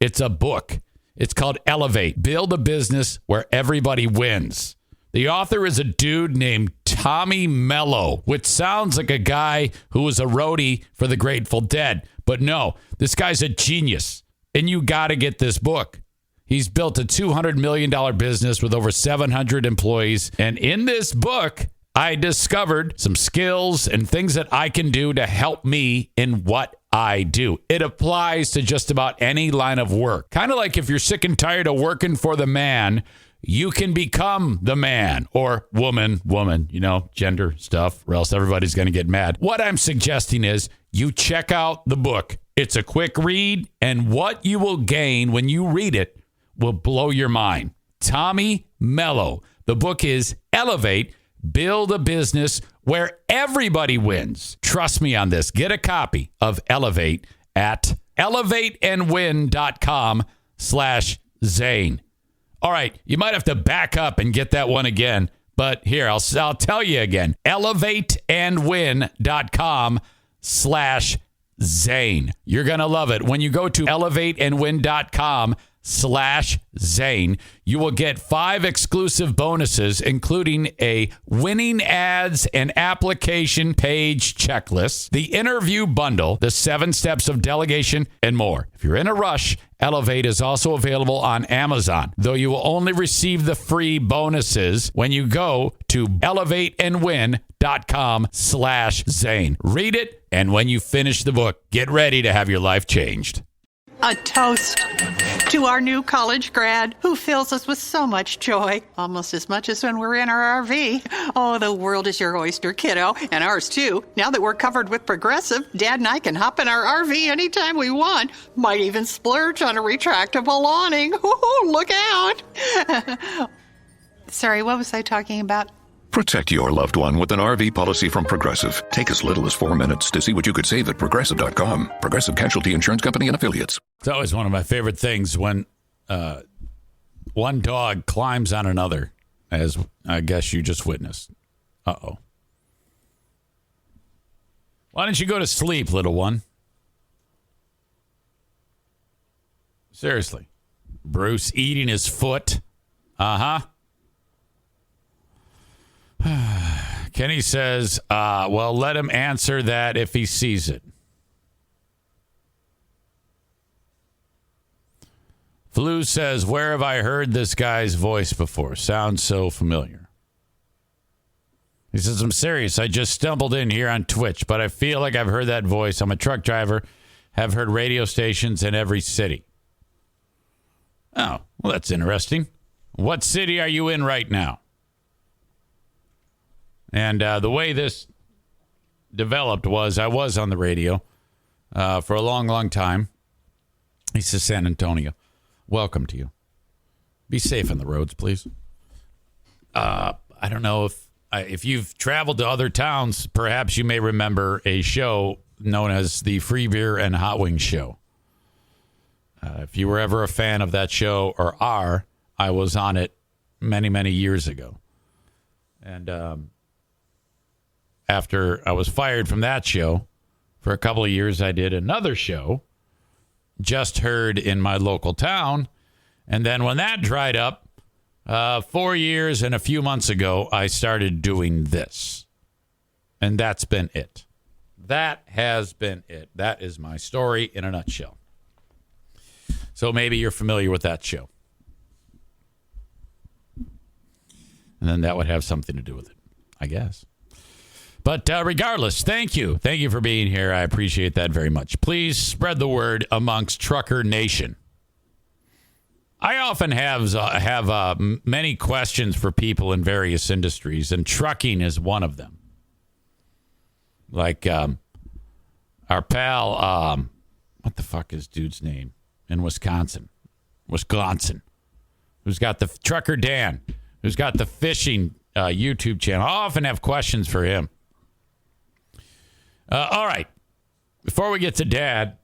It's a book. It's called Elevate, Build a Business Where Everybody Wins. The author is a dude named Tommy Mello, which sounds like a guy who was a roadie for the Grateful Dead. But no, this guy's a genius, and you got to get this book. He's built a $200 million business with over 700 employees. And in this book, I discovered some skills and things that I can do to help me in what I do. It applies to just about any line of work. Kind of like if you're sick and tired of working for the man, you can become the man or woman, gender stuff, or else everybody's going to get mad. What I'm suggesting is you check out the book, It's a quick read, and what you will gain when you read it will blow your mind. Tommy Mello. The book is Elevate, Build a Business Where Everybody Wins. Trust me on this. Get a copy of Elevate at elevateandwin.com/Zane. All right, you might have to back up and get that one again, but here, I'll tell you again. elevateandwin.com/Zane. You're going to love it. When you go to elevateandwin.com/Zane, you will get 5 exclusive bonuses, including a winning ads and application page checklist, the interview bundle, the 7 steps of delegation, and more. If you're in a rush, Elevate is also available on Amazon, though you will only receive the free bonuses when you go to elevateandwin.com/Zane. Read it, and when you finish the book, get ready to have your life changed. A toast to our new college grad who fills us with so much joy, almost as much as when we're in our RV. Oh, the world is your oyster, kiddo, and ours too. Now that we're covered with Progressive, Dad and I can hop in our RV anytime we want. Might even splurge on a retractable awning. Ooh, look out. Sorry, what was I talking about? Protect your loved one with an RV policy from Progressive. Take as little as 4 minutes to see what you could save at Progressive.com. Progressive Casualty Insurance Company and Affiliates. It's always one of my favorite things when one dog climbs on another, as I guess you just witnessed. Uh-oh. Why don't you go to sleep, little one? Seriously. Bruce eating his foot. Uh-huh. Kenny says, well, let him answer that if he sees it. Flu says, where have I heard this guy's voice before? Sounds so familiar. He says, I'm serious. I just stumbled in here on Twitch, but I feel like I've heard that voice. I'm a truck driver, have heard radio stations in every city. Oh, well, that's interesting. What city are you in right now? And the way this developed was I was on the radio for a long, long time. He says, San Antonio. Welcome to you. Be safe on the roads, please. I don't know if you've traveled to other towns, perhaps you may remember a show known as the Free Beer and Hot Wings Show. If you were ever a fan of that show or are, I was on it many, many years ago. And after I was fired from that show, for a couple of years, I did another show, just heard in my local town. And then when that dried up, 4 years and a few months ago, I started doing this. And that's been it. That has been it. That is my story in a nutshell. So maybe you're familiar with that show. And then that would have something to do with it, I guess. But regardless, thank you. Thank you for being here. I appreciate that very much. Please spread the word amongst Trucker Nation. I often have many questions for people in various industries, and trucking is one of them. Like our pal, what the fuck is dude's name in Wisconsin, who's got the Trucker Dan, who's got the fishing YouTube channel. I often have questions for him. All right. Before we get to Dad,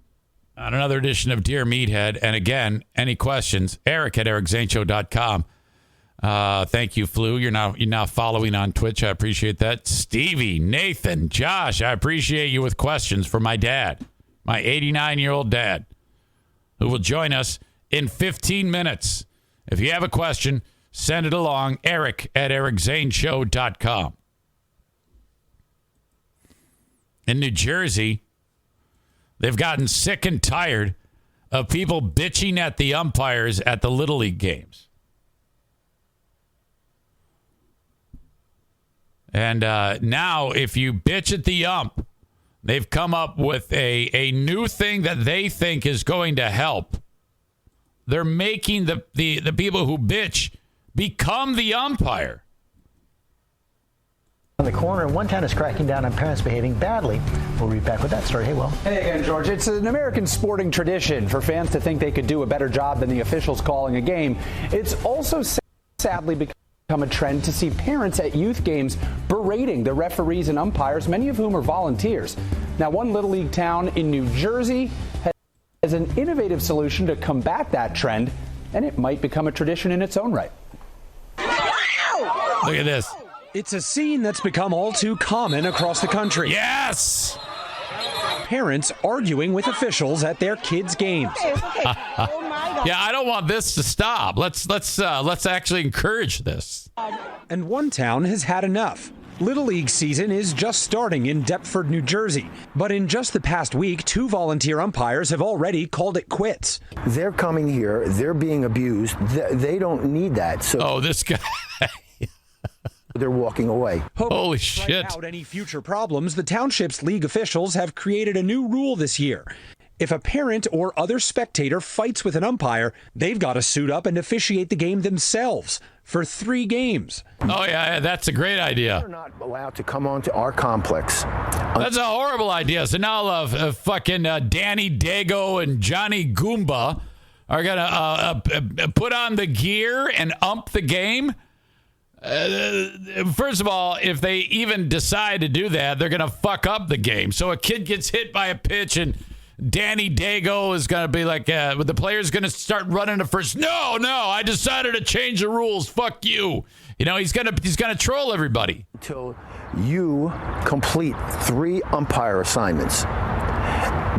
on another edition of Dear Meathead, and again, any questions, Eric at ericzaneshow.com. Thank you, Flu. You're now following on Twitch. I appreciate that. Stevie, Nathan, Josh, I appreciate you with questions for my dad, my 89-year-old dad, who will join us in 15 minutes. If you have a question, send it along, Eric at ericzaneshow.com. In New Jersey, they've gotten sick and tired of people bitching at the umpires at the Little League games. And now, if you bitch at the ump, they've come up with a new thing that they think is going to help. They're making the people who bitch become the umpire. on the corner, and one town is cracking down on parents behaving badly. We'll be back with that story. Hey, Will. Hey again, George. It's an American sporting tradition for fans to think they could do a better job than the officials calling a game. It's also sadly become a trend to see parents at youth games berating the referees and umpires, many of whom are volunteers. Now, one Little League town in New Jersey has an innovative solution to combat that trend, and it might become a tradition in its own right. Look at this. It's a scene that's become all too common across the country. Yes! Parents arguing with officials at their kids' games. Yeah, I don't want this to stop. Let's actually encourage this. And one town has had enough. Little League season is just starting in Deptford, New Jersey. But in just the past week, 2 volunteer umpires have already called it quits. They're coming here. They're being abused. They don't need that. So this guy. they're walking away. Holy shit. Without any future problems, the township's league officials have created a new rule this year. If a parent or other spectator fights with an umpire, they've got to suit up and officiate the game themselves for 3 games. Oh, yeah, that's a great idea. They're not allowed to come onto our complex. That's a horrible idea. So now fucking Danny Dago and Johnny Goomba are going to put on the gear and ump the game. First of all, if they even decide to do that, they're going to fuck up the game. So a kid gets hit by a pitch and Danny Dago is going to be like, the player's going to start running to first. No, I decided to change the rules. Fuck you. You know, he's going to troll everybody. Until you complete 3 umpire assignments.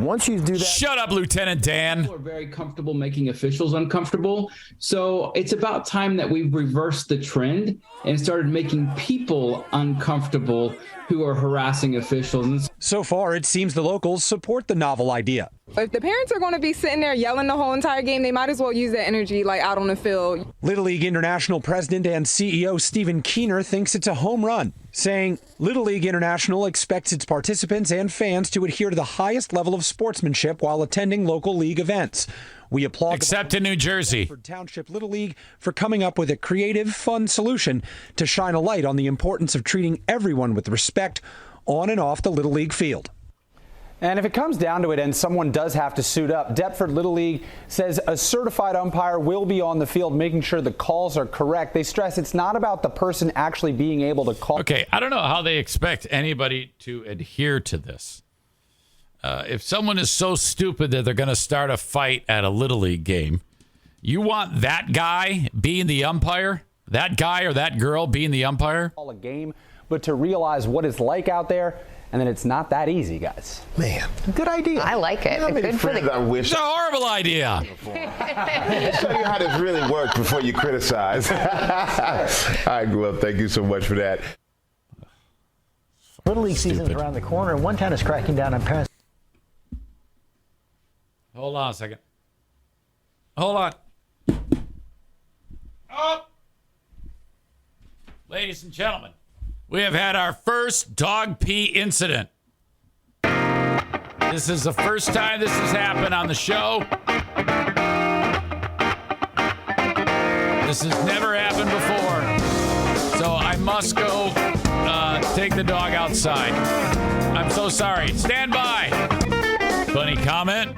Once you do that. Shut up, Lieutenant Dan. People are very comfortable making officials uncomfortable. So it's about time that we've reversed the trend and started making people uncomfortable who are harassing officials. So far, it seems the locals support the novel idea. If the parents are going to be sitting there yelling the whole entire game, they might as well use that energy like out on the field. Little League International President and CEO Stephen Keener thinks it's a home run, saying Little League International expects its participants and fans to adhere to the highest level of sportsmanship while attending local league events. We applaud except in New Jersey Township Little League for coming up with a creative, fun solution to shine a light on the importance of treating everyone with respect on and off the Little League field. And if it comes down to it and someone does have to suit up, Deptford Little League says a certified umpire will be on the field making sure the calls are correct. They stress it's not about the person actually being able to call. Okay, I don't know how they expect anybody to adhere to this. If someone is so stupid that they're going to start a fight at a Little League game, you want that guy being the umpire? That guy or that girl being the umpire? Call a game, but to realize what it's like out there, and then it's not that easy, guys. Man, good idea. I like it. Good for the... I wish. It's a horrible idea. Show you how this really works before you criticize. All right, Glove, thank you so much for that. Little League season's around the corner, and one town is cracking down on parents. Hold on a second. Hold on. Oh! Ladies and gentlemen, we have had our first dog pee incident. This is the first time this has happened on the show. This has never happened before. So I must go take the dog outside. I'm so sorry. Stand by. Funny comment.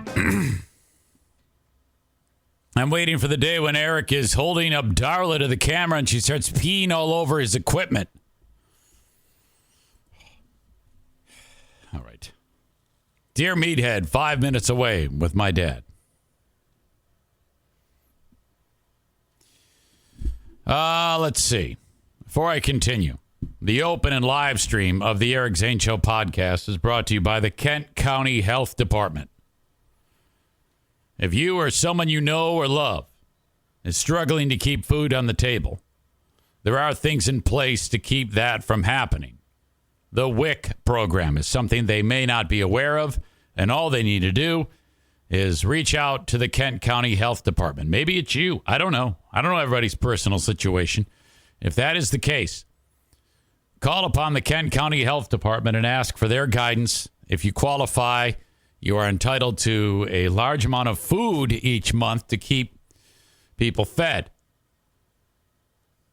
I'm waiting for the day when Eric is holding up Darla to the camera and she starts peeing all over his equipment. All right. Dear Meathead, 5 minutes away with my dad. Let's see. Before I continue, the open and live stream of the Eric Zane Show podcast is brought to you by the Kent County Health Department. If you or someone you know or love is struggling to keep food on the table, there are things in place to keep that from happening. The WIC program is something they may not be aware of, and all they need to do is reach out to the Kent County Health Department. Maybe it's you. I don't know. I don't know everybody's personal situation. If that is the case, call upon the Kent County Health Department and ask for their guidance. If you qualify, you are entitled to a large amount of food each month to keep people fed.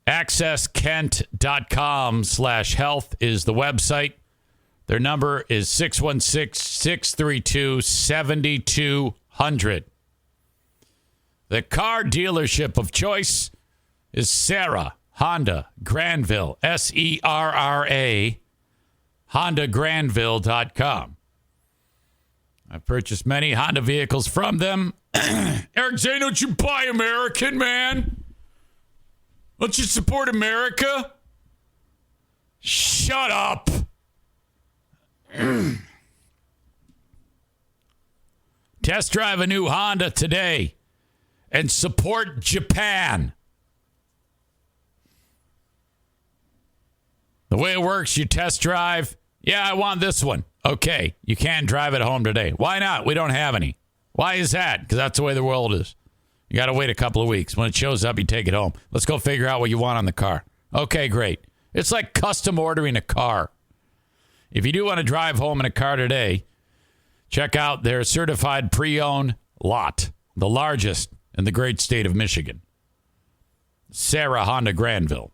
AccessKent.com/health is the website. Their number is 616-632-7200. The car dealership of choice is Serra Honda Granville, SERRA, HondaGranville.com. I've purchased many Honda vehicles from them. Eric Zane, don't you buy American, man? Don't you support America? Shut up. Test drive a new Honda today and support Japan. The way it works, you test drive. Yeah, I want this one. Okay, you can't drive it home today. Why not? We don't have any. Why is that? Because that's the way the world is. You got to wait a couple of weeks. When it shows up, you take it home. Let's go figure out what you want on the car. Okay, great. It's like custom ordering a car. If you do want to drive home in a car today, check out their certified pre-owned lot, the largest in the great state of Michigan. Serra Honda Granville.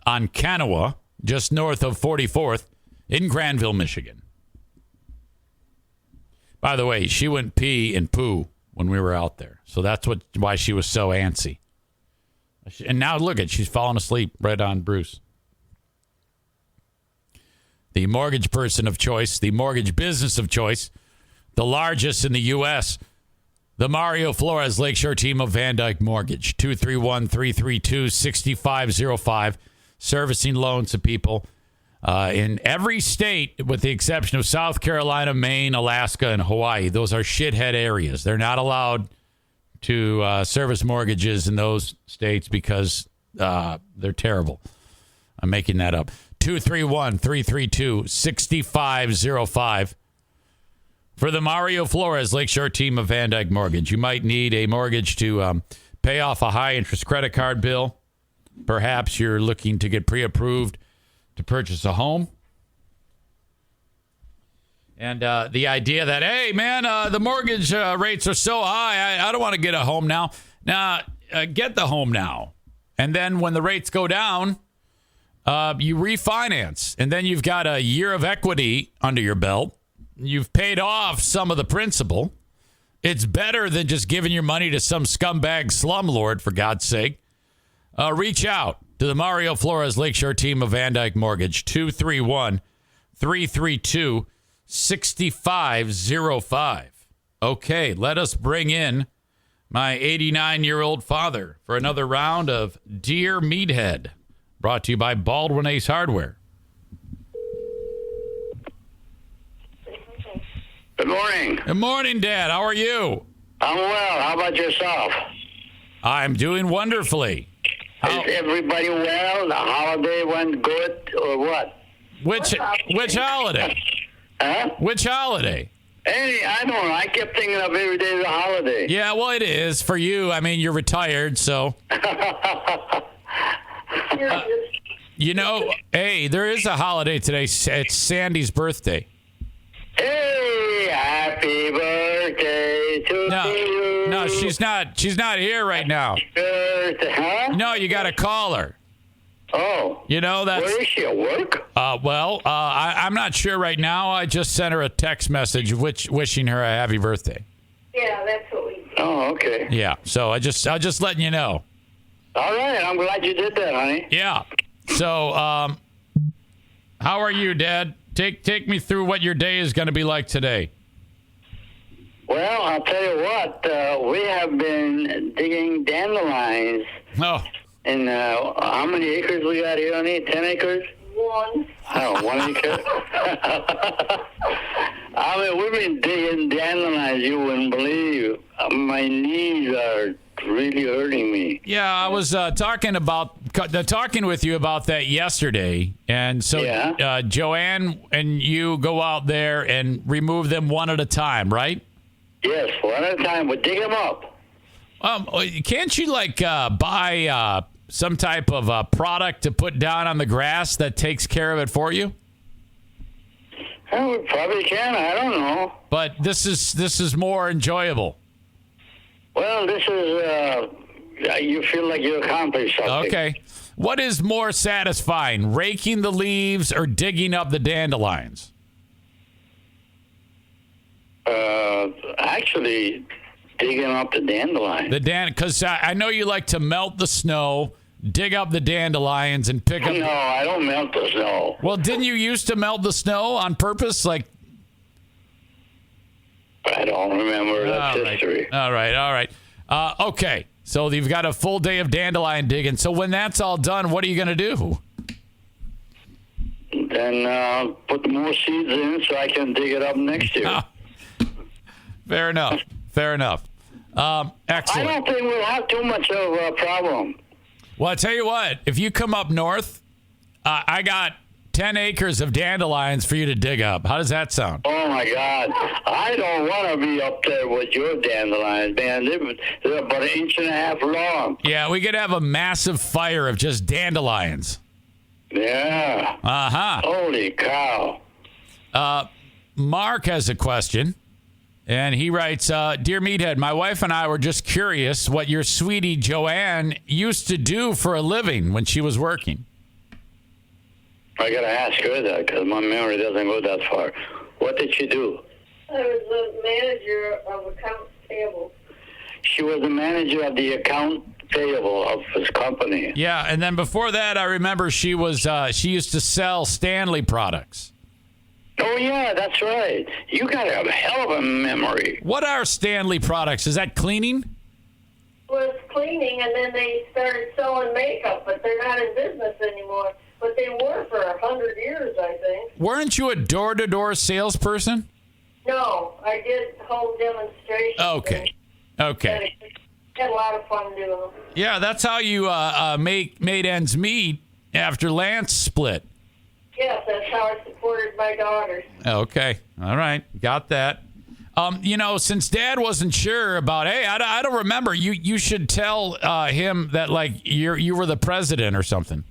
On Kanawha, just north of 44th in Granville, Michigan. By the way, she went pee and poo when we were out there. So that's why she was so antsy. And now look at, she's falling asleep right on Bruce. The mortgage person of choice, the mortgage business of choice, the largest in the U.S., the Mario Flores Lakeshore team of Van Dyke Mortgage, 231-332-6505, servicing loans to people in every state with the exception of South Carolina, Maine, Alaska, and Hawaii. Those are shithead areas. They're not allowed to service mortgages in those states because they're terrible. I'm making that up. 231-332-6505. For the Mario Flores Lakeshore team of Van Dyke Mortgage, you might need a mortgage to pay off a high-interest credit card bill. Perhaps you're looking to get pre-approved to purchase a home. And the idea that, hey, man, the mortgage rates are so high, I don't want to get a home now. Now, get the home now. And then when the rates go down, you refinance. And then you've got a year of equity under your belt. You've paid off some of the principal. It's better than just giving your money to some scumbag slumlord, for God's sake. Reach out to the Mario Flores Lakeshore team of Van Dyke Mortgage, 231-332-6505. Okay, let us bring in my 89-year-old father for another round of Dear Meathead, brought to you by Baldwin Ace Hardware. Good morning. Good morning, Dad. How are you? I'm well. How about yourself? I'm doing wonderfully. Is everybody well? The holiday went good or what? Which holiday? Huh? Which holiday? Hey, I don't know. I kept thinking of every day as a holiday. Yeah, well, it is for you. I mean, you're retired, so. You know, hey, there is a holiday today. It's Sandy's birthday. Hey, happy birthday to you. No, she's not here right now. Huh? No, you got to call her. Oh. You know, that's. Where is she, at work? I'm not sure right now. I just sent her a text message wishing her a happy birthday. Yeah, that's what we do. Oh, okay. Yeah, so I just letting you know. All right, I'm glad you did that, honey. Yeah. So, how are you, Dad? Take me through what your day is going to be like today. Well, I'll tell you what. We have been digging dandelions. Oh. And how many acres we got here, honey? 10 acres? 1. Oh, 1 acre? I mean, we've been digging dandelions. You wouldn't believe. My knees are really hurting me. Yeah, I was talking with you about that yesterday, and so Joanne and you go out there and remove them one at a time, right? Yes, one at a time. But dig them up. Can't you buy some type of product to put down on the grass that takes care of it for you? Well, we probably can. I don't know. But this is more enjoyable. Well, this is, you feel like you accomplished something. Okay. What is more satisfying, raking the leaves or digging up the dandelions? Actually, digging up the dandelions. Because I know you like to melt the snow, dig up the dandelions, and pick up. No, I don't melt the snow. Well, didn't you used to melt the snow on purpose? Like, I don't remember. That's history. All right. Okay, so you've got a full day of dandelion digging. So when that's all done, what are you going to do? Then put more seeds in so I can dig it up next year. Fair enough. Excellent. I don't think we'll have too much of a problem. Well, I tell you what, if you come up north, I got 10 acres of dandelions for you to dig up. How does that sound? Oh, my God. I don't want to be up there with your dandelions, man. They're about 1.5 inches long. Yeah, we could have a massive fire of just dandelions. Yeah. Uh-huh. Holy cow. Mark has a question, and he writes, Dear Meathead, my wife and I were just curious what your sweetie Joanne used to do for a living when she was working. I got to ask her that because my memory doesn't go that far. What did she do? I was the manager of accounts payable. She was the manager of the account payable of his company. Yeah, and then before that, I remember she used to sell Stanley products. Oh, yeah, that's right. You got a hell of a memory. What are Stanley products? Is that cleaning? Was cleaning, and then they started selling makeup, but they're not in business anymore. But they were for 100 years, I think. Weren't you a door-to-door salesperson? No, I did home demonstrations. Okay. Had a lot of fun doing them. Yeah, that's how you made ends meet after Lance split. Yes, that's how I supported my daughters. Okay. All right. Got that. Since Dad wasn't sure about, hey, I don't remember. You should tell him that, like, you were the president or something.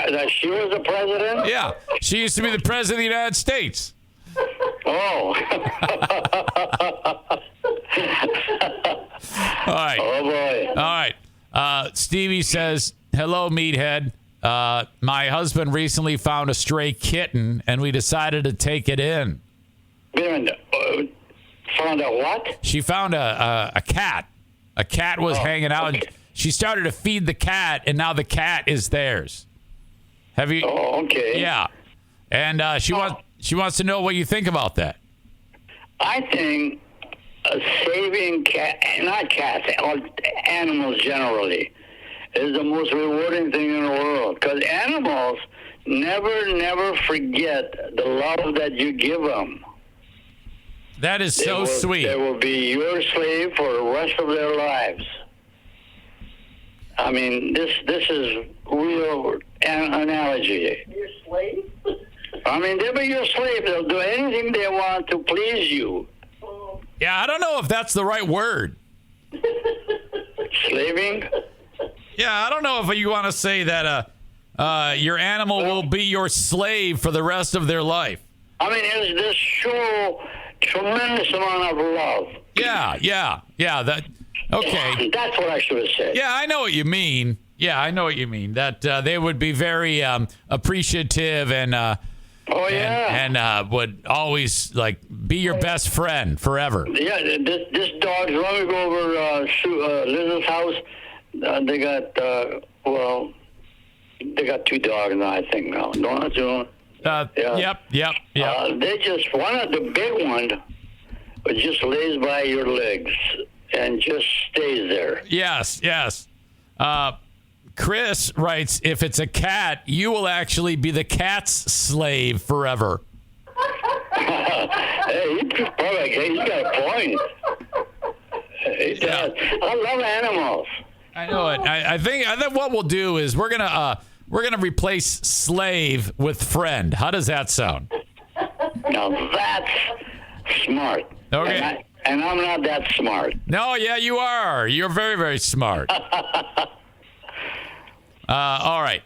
That she was the president? Yeah. She used to be the president of the United States. Oh. All right. Oh, boy. All right. Stevie says, hello, Meathead. My husband recently found a stray kitten, and we decided to take it in. Wait a minute. Found a what? She found a cat. A cat was hanging out. Okay. And she started to feed the cat, and now the cat is theirs. Have you? Oh, okay. Yeah. And she wants to know what you think about that. I think saving not cats, animals generally, is the most rewarding thing in the world. Because animals never forget the love that you give them. That is so sweet. They will be your slave for the rest of their lives. I mean, this is real analogy. Your slave? I mean, they'll be your slave. They'll do anything they want to please you. Yeah, I don't know if that's the right word. Slaving? Yeah, I don't know if you want to say that your animal will be your slave for the rest of their life. I mean, there's show tremendous amount of love. Yeah. That okay. That's what I should have said. Yeah, I know what you mean. That they would be very appreciative and would always like be your best friend forever. Yeah, this dog. Let me go over Liz's house. They got 2 dogs now, I think now. No, June. Yep. They just one of the big one just lays by your legs and just stays there. Yes. Chris writes, if it's a cat, you will actually be the cat's slave forever. Hey, he's got a point. He does. I love animals. I know it. I think what we'll do is we're gonna replace slave with friend. How does that sound? Now that's smart. Okay. And I'm not that smart. No, yeah, you are. You're very, very smart. All right.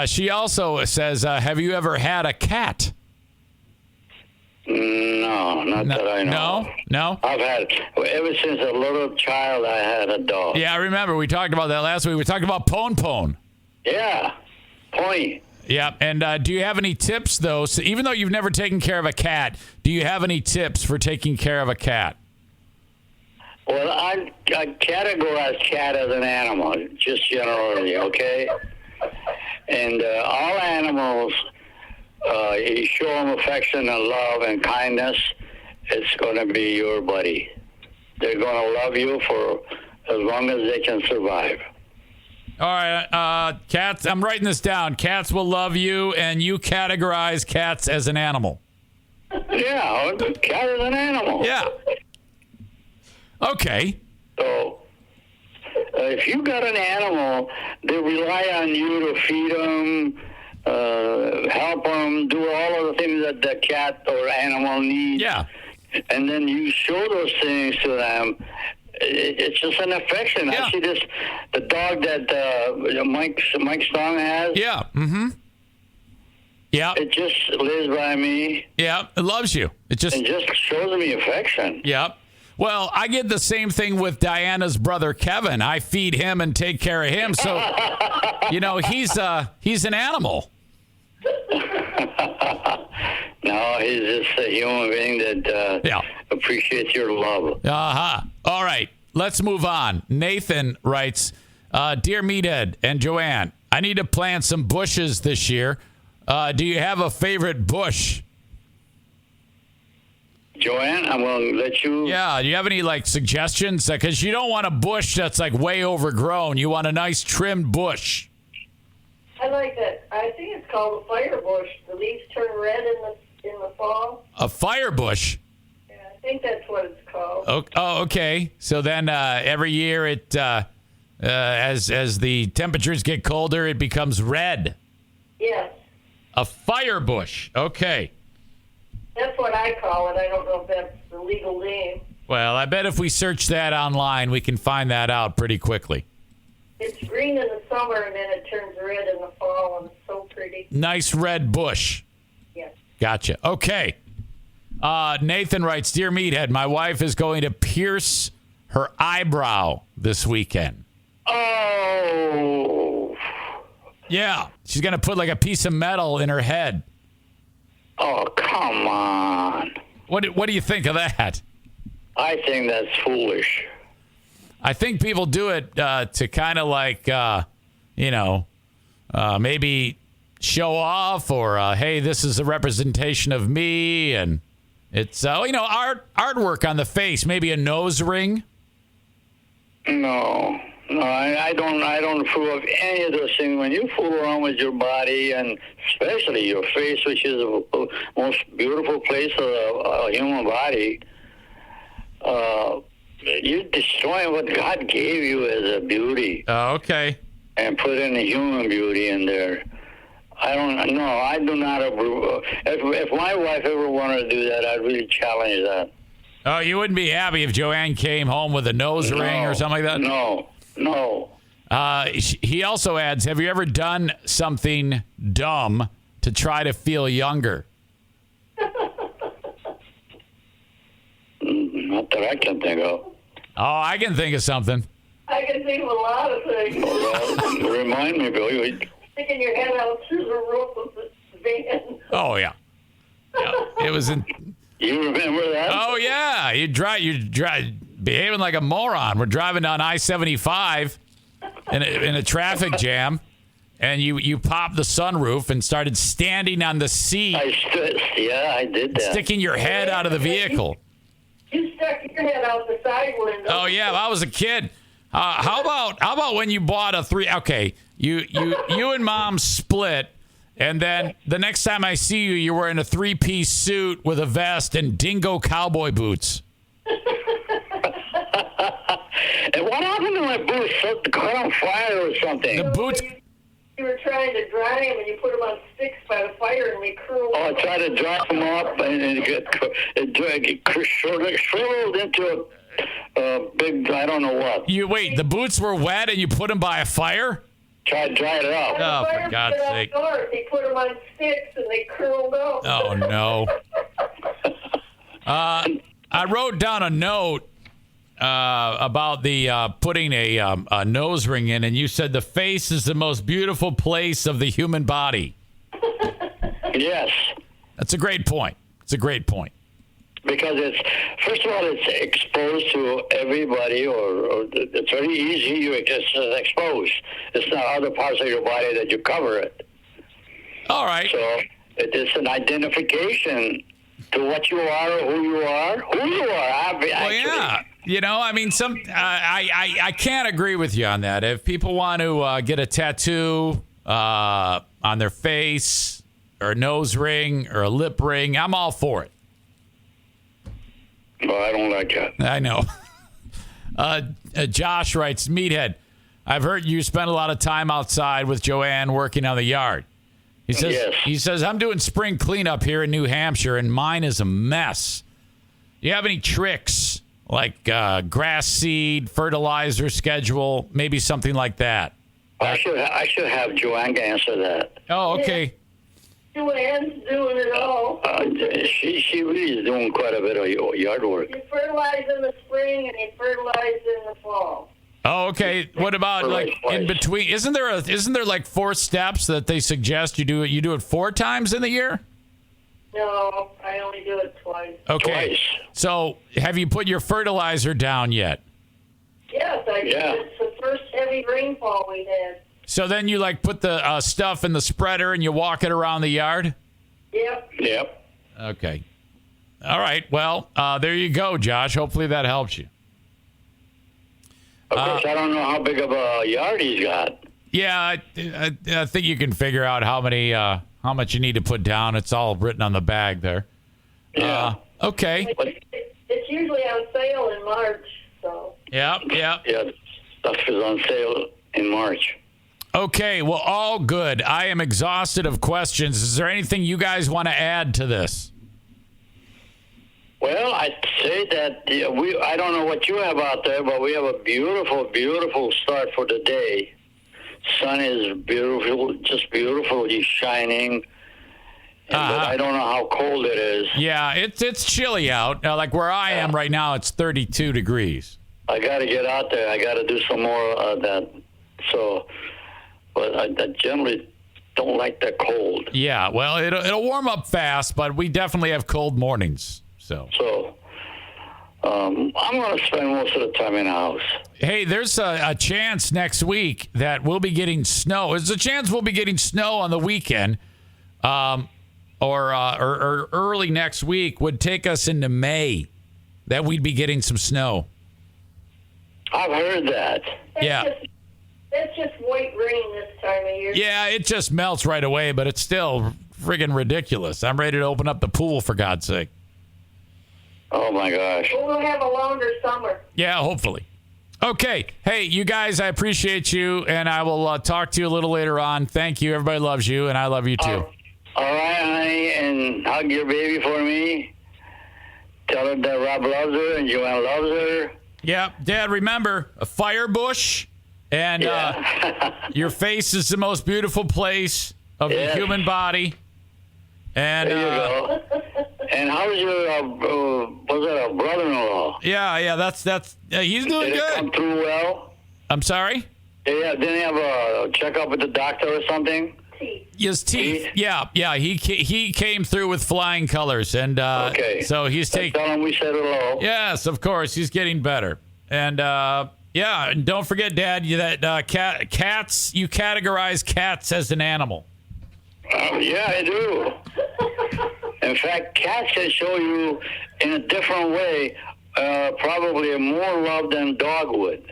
She also says, have you ever had a cat? No, not that I know. No? I've had, ever since a little child, I had a dog. Yeah, I remember. We talked about that last week. We talked about Pone. Yeah, Pony. Yeah, and do you have any tips, though? So even though you've never taken care of a cat, do you have any tips for taking care of a cat? Well, I categorize cat as an animal, just generally, okay? And all animals, you show them affection and love and kindness, it's going to be your buddy. They're going to love you for as long as they can survive. All right, cats, I'm writing this down. Cats will love you, and you categorize cats as an animal. Yeah, cat is an animal. Yeah. Okay. So, if you got an animal, they rely on you to feed them, help them, do all of the things that the cat or animal needs. Yeah. And then you show those things to them. It's just an affection. Yeah. I see this, the dog that Mike Strong has. Yeah. Mm-hmm. Yeah. It just lives by me. Yeah. It loves you. It just shows me affection. Yeah. Well, I get the same thing with Diana's brother Kevin. I feed him and take care of him. So, he's an animal. No, he's just a human being that appreciates your love. Uh-huh. All right. Let's move on. Nathan writes, Dear Meathead and Joanne, I need to plant some bushes this year. Do you have a favorite bush? Joanne, I'm going to let you... Yeah, do you have any, suggestions? Because you don't want a bush that's, way overgrown. You want a nice trimmed bush. I like that. I think it's called a fire bush. The leaves turn red in the fall. A fire bush? Yeah, I think that's what it's called. Oh, okay. So then every year it, as the temperatures get colder, it becomes red. Yes. A fire bush. Okay. That's what I call it. I don't know if that's the legal name. Well, I bet if we search that online, we can find that out pretty quickly. It's green in the summer, and then it turns red in the fall, and it's so pretty. Nice red bush. Yes. Gotcha. Okay. Nathan writes, Dear Meathead, my wife is going to pierce her eyebrow this weekend. Oh. Yeah. She's going to put a piece of metal in her head. Oh, come on. What do you think of that? I think that's foolish. I think people do it to kind of maybe show off or, hey, this is a representation of me. And it's, artwork on the face, maybe a nose ring. No, I don't fool with any of those things. When you fool around with your body and especially your face, which is the most beautiful place of a human body, you're destroying what God gave you as a beauty. Oh, okay. And put in a human beauty in there. I do not approve. If my wife ever wanted to do that, I'd really challenge that. Oh, you wouldn't be happy if Joanne came home with a nose ring or something like that? No. He also adds, have you ever done something dumb to try to feel younger? Not that I can think of. Oh, I can think of something. I can think of a lot of things. Remind me, Bill. Sticking your head out through the roof of the van. Oh, yeah. It was in... You remember that? Oh, yeah. You drive behaving like a moron. We're driving down I-75 in a traffic jam, and you popped the sunroof and started standing on the seat. I did that. Sticking your head out of the vehicle. You stuck your head out the side window. Oh, yeah. I was a kid. How about when you bought a okay, you and Mom split, and then the next time I see you, you're wearing a 3-piece suit with a vest and dingo cowboy boots. And what happened to my boots? They caught on fire or something. The boots... You were trying to dry them, and you put them on sticks by the fire, and they curled. Oh, I tried to dry them up, and it shriveled into a big, I don't know what. Wait, the boots were wet, and you put them by a fire? Tried to dry it up. Oh, for God's sake. They put them on sticks, and they curled up. Oh, no. I wrote down a note about the putting a nose ring in, and you said the face is the most beautiful place of the human body. Yes. That's a great point. It's a great point. Because first of all, it's exposed to everybody, or it's very easy. It's exposed. It's not other parts of your body that you cover it. All right. So it is an identification to what you are, or who you are. Who you are, actually. Well, yeah. You know, I mean, I can't agree with you on that. If people want to get a tattoo on their face, or a nose ring, or a lip ring, I'm all for it. Well, I don't like that. I know. Josh writes, Meathead, I've heard you spend a lot of time outside with Joanne working on the yard. He says, Yes. He says, I'm doing spring cleanup here in New Hampshire, and mine is a mess. Do you have any tricks, like grass seed, fertilizer schedule, maybe something like that? I should have Joanne answer that. Oh, okay. Joanne's doing it all. She really is doing quite a bit of yard work. You fertilize in the spring and you fertilize in the fall. Oh, okay. What about like in between? Isn't there like 4 steps that they suggest you do it? You do it 4 times in the year? No, I only do it twice. Okay. Twice. So have you put your fertilizer down yet? Yes, I did. It's the first heavy rainfall we had. So then you like put the stuff in the spreader and you walk it around the yard? Yep. Okay. All right. Well, there you go, Josh. Hopefully that helps you. Of course, I don't know how big of a yard he's got. Yeah, I think you can figure out how much you need to put down. It's all written on the bag there. Yeah. Okay. It's usually on sale in March, so. Yeah. Yeah, stuff is on sale in March. Okay, well, all good. I am exhausted of questions. Is there anything you guys want to add to this? Well, I'd say that I don't know what you have out there, but we have a beautiful, beautiful start for the day. Sun is beautiful, just beautifully shining. But I don't know how cold it is. Yeah, it's chilly out. Like where I am right now, it's 32 degrees. I got to get out there. I got to do some more of that. So, but I generally don't like that cold. Yeah, well, it'll warm up fast, but we definitely have cold mornings. So I'm going to spend most of the time in the house. Hey, there's a chance next week that we'll be getting snow. There's a chance we'll be getting snow on the weekend, or early next week would take us into May that we'd be getting some snow. I've heard that. That's just white rain this time of year. Yeah, it just melts right away, but it's still friggin' ridiculous. I'm ready to open up the pool, for God's sake. Oh, my gosh. We'll have a longer summer. Yeah, hopefully. Okay. Hey, you guys, I appreciate you, and I will talk to you a little later on. Thank you. Everybody loves you, and I love you, too. All right, honey, and hug your baby for me. Tell her that Rob loves her and Joanne loves her. Yeah, Dad, remember, a fire bush and your face is the most beautiful place of the human body. And there you go. And how's your brother-in-law? Yeah, that's he's doing Did good. It come through well? I'm sorry? Yeah, didn't he have a checkup with the doctor or something? His teeth. Yeah. He came through with flying colors, and so he's taking. Tell him we said hello. Yes, of course, he's getting better, and and don't forget, Dad, that cats. You categorize cats as an animal. Yeah, I do. In fact, cats can show you in a different way, probably more love than dog would.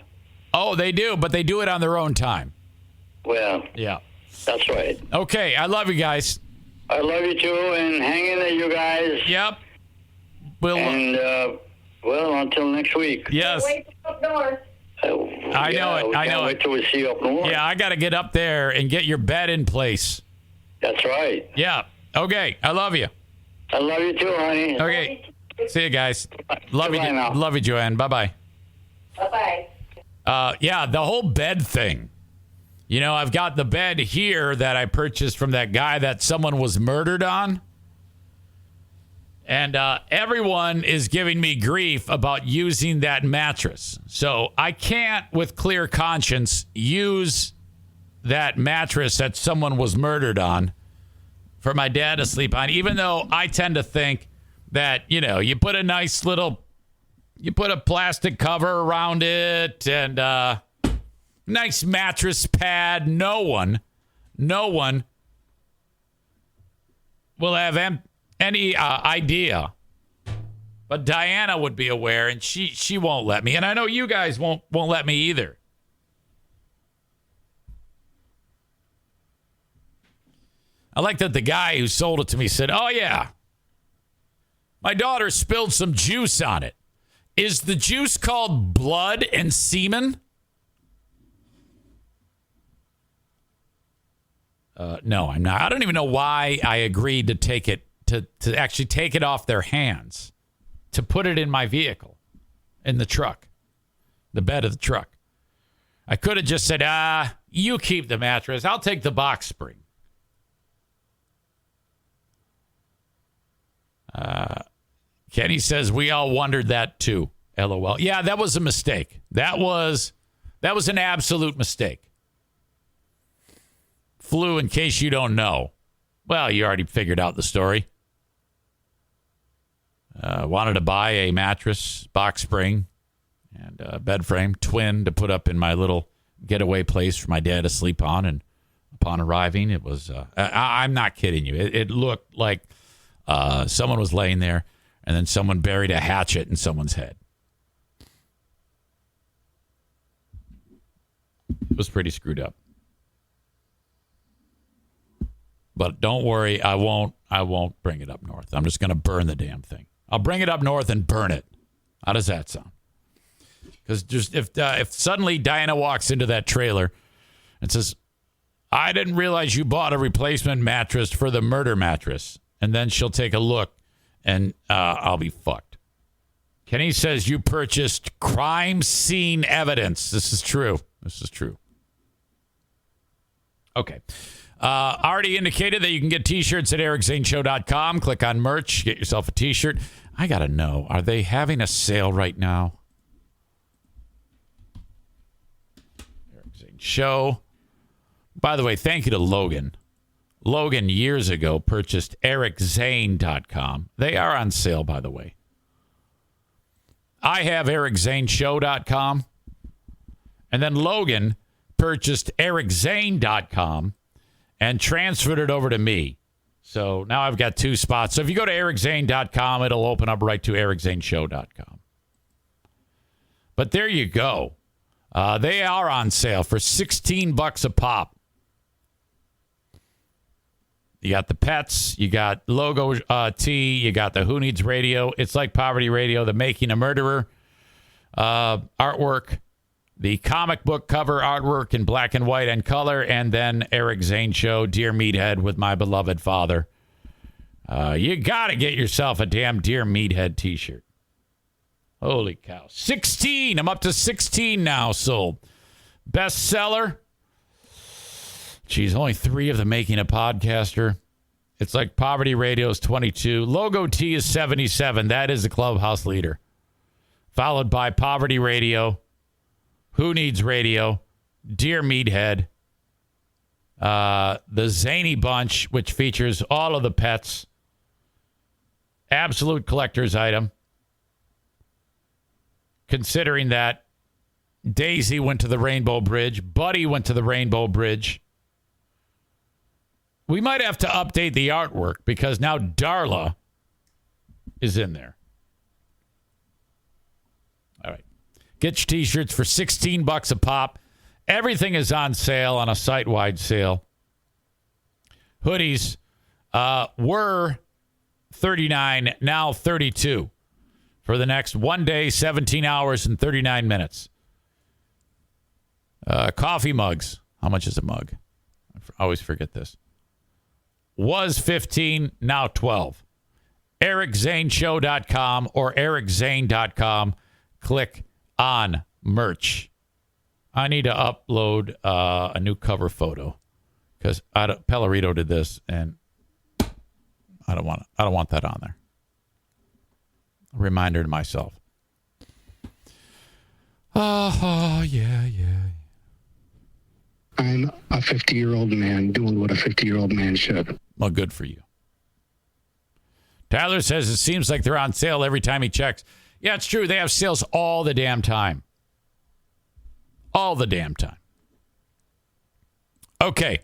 Oh, they do, but they do it on their own time. Well, yeah. That's right. Okay, I love you guys. I love you too, and hang in there, you guys. Yep. And until next week. Yes. Wait up north. I know it. I know wait till we see you up north. Yeah, I got to get up there and get your bed in place. That's right. Yeah. Okay. I love you. I love you too, honey. Okay. See you guys. Love you. Love you, Joanne. Bye bye. Bye bye. Yeah, the whole bed thing. You know, I've got the bed here that I purchased from that guy that someone was murdered on. And everyone is giving me grief about using that mattress. So I can't, with clear conscience, use that mattress that someone was murdered on for my dad to sleep on, even though I tend to think that, you know, you put a plastic cover around it and nice mattress pad. No one will have any idea. But Diana would be aware, and she won't let me. And I know you guys won't let me either. I like that the guy who sold it to me said, "Oh, yeah, my daughter spilled some juice on it. Is the juice called blood and semen?" No, I'm not. I don't even know why I agreed to take it, to actually take it off their hands, to put it in my vehicle, in the truck, the bed of the truck. I could have just said, you keep the mattress. I'll take the box spring. Kenny says, we all wondered that too. LOL. Yeah, that was a mistake. That was an absolute mistake. Flu, in case you don't know. Well, you already figured out the story. Wanted to buy a mattress, box spring, and a bed frame, twin, to put up in my little getaway place for my dad to sleep on. And upon arriving, it was, I'm not kidding you. It looked like someone was laying there, and then someone buried a hatchet in someone's head. It was pretty screwed up. But don't worry, I won't bring it up north. I'm just going to burn the damn thing. I'll bring it up north and burn it. How does that sound? Because just if suddenly Diana walks into that trailer and says, "I didn't realize you bought a replacement mattress for the murder mattress," and then she'll take a look, and I'll be fucked. Kenny says you purchased crime scene evidence. This is true. Okay. Already indicated that you can get T-shirts at EricZaneShow.com. Click on merch. Get yourself a T-shirt. I got to know, are they having a sale right now? Eric Zane Show. By the way, thank you to Logan. Logan, years ago, purchased EricZane.com. They are on sale, by the way. I have EricZaneShow.com. And then Logan purchased EricZane.com and transferred it over to me. So now I've got two spots. So if you go to EricZane.com, it'll open up right to EricZaneShow.com. But there you go. They are on sale for $16 a pop. You got the pets, you got logo tee, you got the Who Needs Radio, It's Like Poverty Radio, the Making a Murderer artwork, the comic book cover artwork in black and white and color, and then Eric Zane Show, Dear Meathead with my beloved father. You got to get yourself a damn Dear Meathead t-shirt. Holy cow. 16. I'm up to 16 now sold. Bestseller. Geez, only 3 of the Making a Podcaster. It's Like Poverty Radio is 22. Logo T is 77. That is the clubhouse leader. Followed by Poverty Radio, Who Needs Radio, Dear Meathead, the Zany Bunch, which features all of the pets. Absolute collector's item. Considering that Daisy went to the Rainbow Bridge, Buddy went to the Rainbow Bridge. We might have to update the artwork because now Darla is in there. All right. Get your t-shirts for $16 a pop. Everything is on sale on a site-wide sale. Hoodies were $39, now $32 for the next 1 day, 17 hours, and 39 minutes. Coffee mugs. How much is a mug? I always forget this. Was $15, now $12. EricZaneShow.com or EricZane.com. Click on merch. I need to upload a new cover photo because Pellerito did this, and I don't want that on there. Reminder to myself. Oh, yeah. I'm a 50-year-old man doing what a 50-year-old man should. Well, good for you. Tyler says it seems like they're on sale every time he checks. Yeah, it's true. They have sales all the damn time. All the damn time. Okay.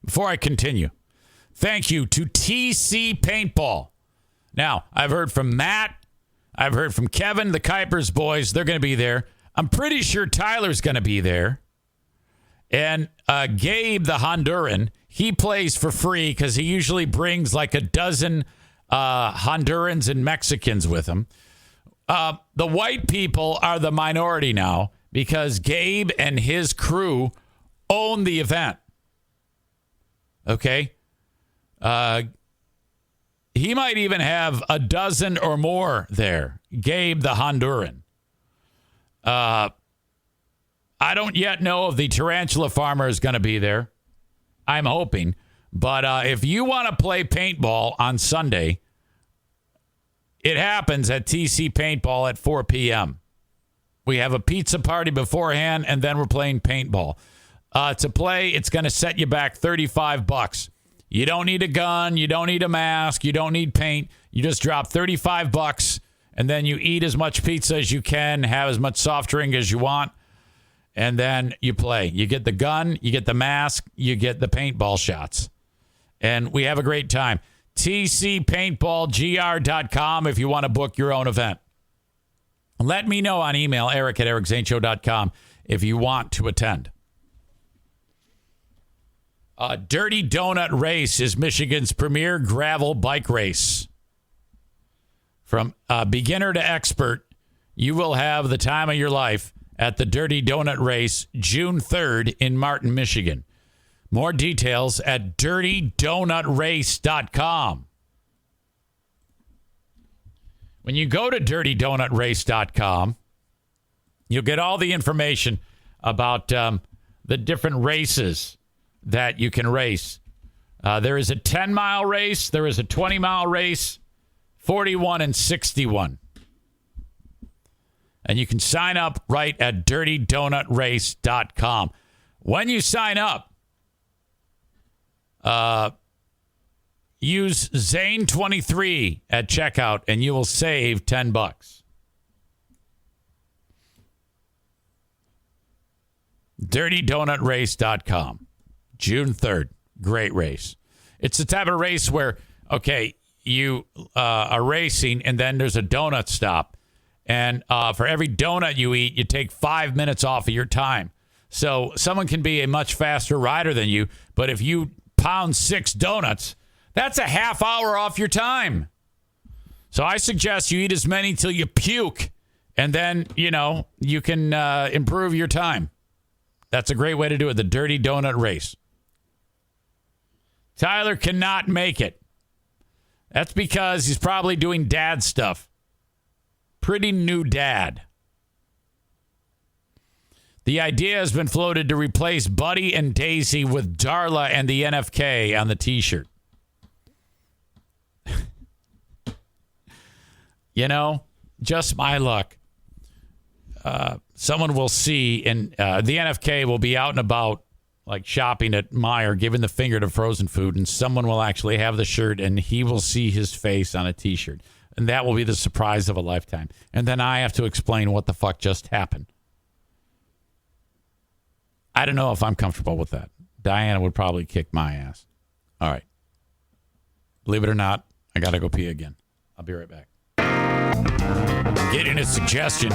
Before I continue, thank you to TC Paintball. Now, I've heard from Matt. I've heard from Kevin, the Kuipers boys. They're going to be there. I'm pretty sure Tyler's going to be there. And Gabe, the Honduran, he plays for free because he usually brings like a dozen Hondurans and Mexicans with him. The white people are the minority now because Gabe and his crew own the event. Okay? He might even have a dozen or more there. Gabe, the Honduran. I don't yet know if the tarantula farmer is going to be there. I'm hoping. But if you want to play paintball on Sunday, it happens at TC Paintball at 4 p.m. We have a pizza party beforehand, and then we're playing paintball. To play, it's going to set you back $35. You don't need a gun. You don't need a mask. You don't need paint. You just drop $35, and then you eat as much pizza as you can, have as much soft drink as you want, and then you play. You get the gun, you get the mask, you get the paintball shots. And we have a great time. TCPaintballGR.com if you want to book your own event. Let me know on email, eric@ericzaneshow.com, if you want to attend. Dirty Donut Race is Michigan's premier gravel bike race. From beginner to expert, you will have the time of your life at the Dirty Donut Race, June 3rd in Martin, Michigan. More details at dirtydonutrace.com. When you go to dirtydonutrace.com, you'll get all the information about the different races that you can race. There is a 10-mile race. There is a 20-mile race, 41 and 61. And you can sign up right at dirtydonutrace.com. When you sign up, use Zane23 at checkout, and you will save $10. dirtydonutrace.com. June 3rd. Great race. It's the type of race where, okay, you are racing and then there's a donut stop. And for every donut you eat, you take 5 minutes off of your time. So someone can be a much faster rider than you. But if you pound 6 donuts, that's a half hour off your time. So I suggest you eat as many till you puke. And then, you can improve your time. That's a great way to do it. The Dirty Donut Race. Tyler cannot make it. That's because he's probably doing dad stuff. Pretty new dad. The idea has been floated to replace Buddy and Daisy with Darla and the NFK on the T-shirt. Just my luck. Someone will see, and the NFK will be out and about, like shopping at Meijer, giving the finger to frozen food, and someone will actually have the shirt, and he will see his face on a T-shirt. And that will be the surprise of a lifetime. And then I have to explain what the fuck just happened. I don't know if I'm comfortable with that. Diana would probably kick my ass. All right. Believe it or not, I got to go pee again. I'll be right back. Getting a suggestion.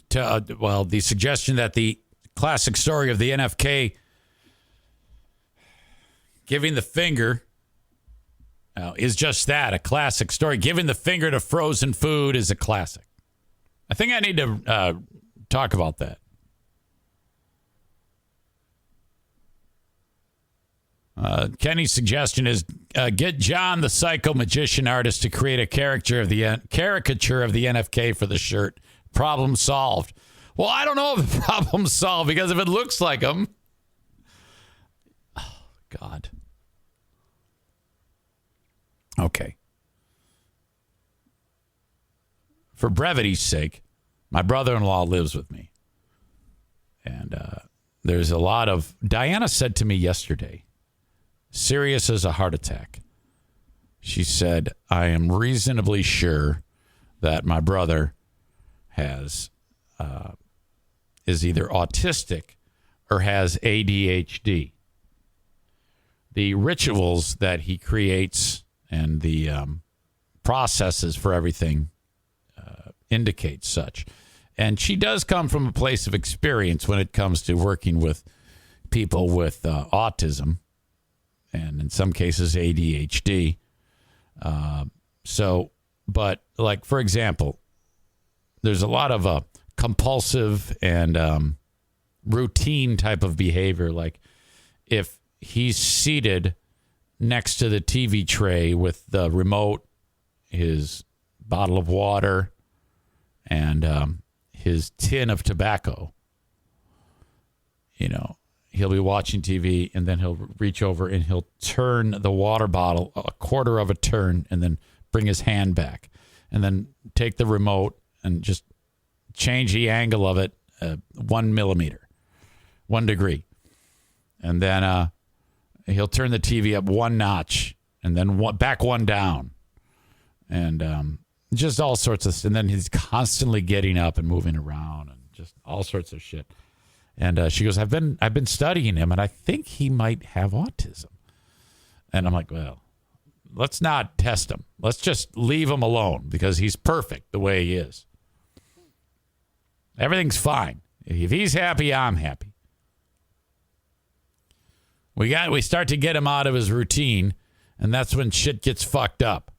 The suggestion that the classic story of the NFK giving the finger is just that, a classic story. Giving the finger to frozen food is a classic. I think I need to talk about that. Kenny's suggestion is get John, the psycho magician artist, to create a caricature of the NFK for the shirt. Problem solved. Well, I don't know if the problem's solved, because if it looks like him, oh God, Okay. For brevity's sake, my brother-in-law lives with me. And there's a lot of... Diana said to me yesterday, serious as a heart attack. She said, I am reasonably sure that my brother is either autistic or has ADHD. The rituals that he creates and the processes for everything indicate such. And she does come from a place of experience when it comes to working with people with autism and in some cases ADHD. But like, for example, there's a lot of compulsive and routine type of behavior. Like if he's seated next to the TV tray with the remote, his bottle of water, and his tin of tobacco, he'll be watching TV and then he'll reach over and he'll turn the water bottle a quarter of a turn and then bring his hand back and then take the remote and just change the angle of it 1 millimeter, 1 degree. And then he'll turn the TV up 1 notch and then back 1 down. And just all sorts of... And then he's constantly getting up and moving around and just all sorts of shit. And she goes, I've been studying him, and I think he might have autism. And I'm like, well, let's not test him. Let's just leave him alone because he's perfect the way he is. Everything's fine. If he's happy, I'm happy. We start to get him out of his routine, and that's when shit gets fucked up.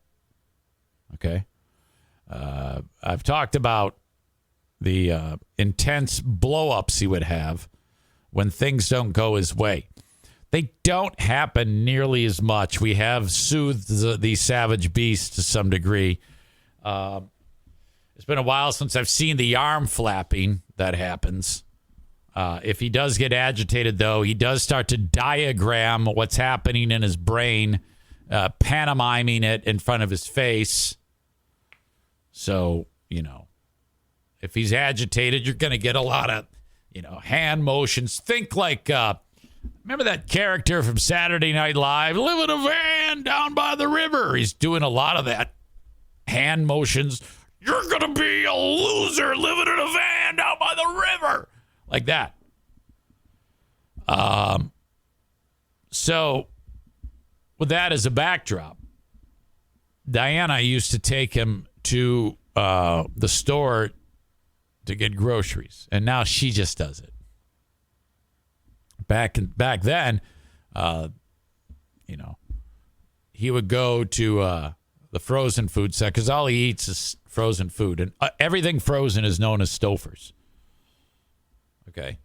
Okay? I've talked about the intense blow-ups he would have when things don't go his way. They don't happen nearly as much. We have soothed the savage beast to some degree. It's been a while since I've seen the arm flapping that happens. If he does get agitated, though, he does start to diagram what's happening in his brain, pantomiming it in front of his face. So, if he's agitated, you're going to get a lot of, hand motions. Think like, remember that character from Saturday Night Live, live in a van down by the river? He's doing a lot of that hand motions. You're going to be a loser living in a van down by the river. Like that. So, with that as a backdrop, Diana used to take him to the store to get groceries, and now she just does it. Back then, he would go to the frozen food set because all he eats is frozen food, and everything frozen is known as Stouffer's. Okay,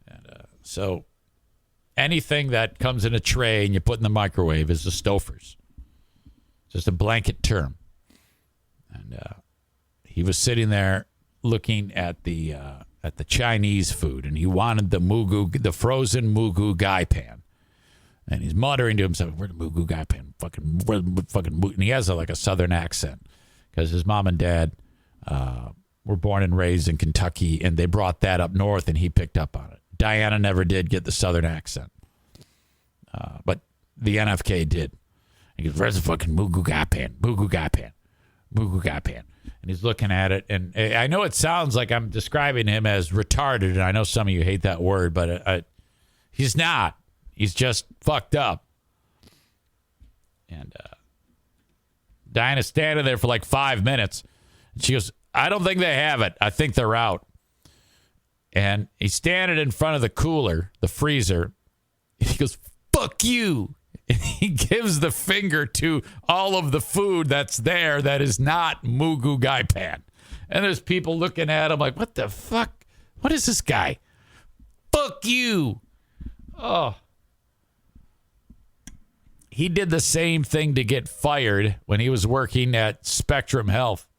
and so anything that comes in a tray and you put in the microwave is a Stouffer's. Just a blanket term. And he was sitting there looking at the Chinese food, and he wanted the frozen mugu gai pan. And he's muttering to himself, "Where's the mugu gai pan? And he has a southern accent because his mom and dad were born and raised in Kentucky, and they brought that up north, and he picked up on it. Diana never did get the southern accent, but the NFK did. He goes, "Where's the fucking mugu gai pan? Mugu gai pan. Mugu gai pan." And he's looking at it, and I know it sounds like I'm describing him as retarded, and I know some of you hate that word, but he's not. He's just fucked up. And Diana's standing there for like 5 minutes, and she goes, "I don't think they have it. I think they're out." And he's standing in front of the cooler, the freezer, and he goes, "Fuck you." And he gives the finger to all of the food that's there that is not mugu gai pan. And there's people looking at him like, what the fuck? What is this guy? Fuck you. Oh. He did the same thing to get fired when he was working at Spectrum Health.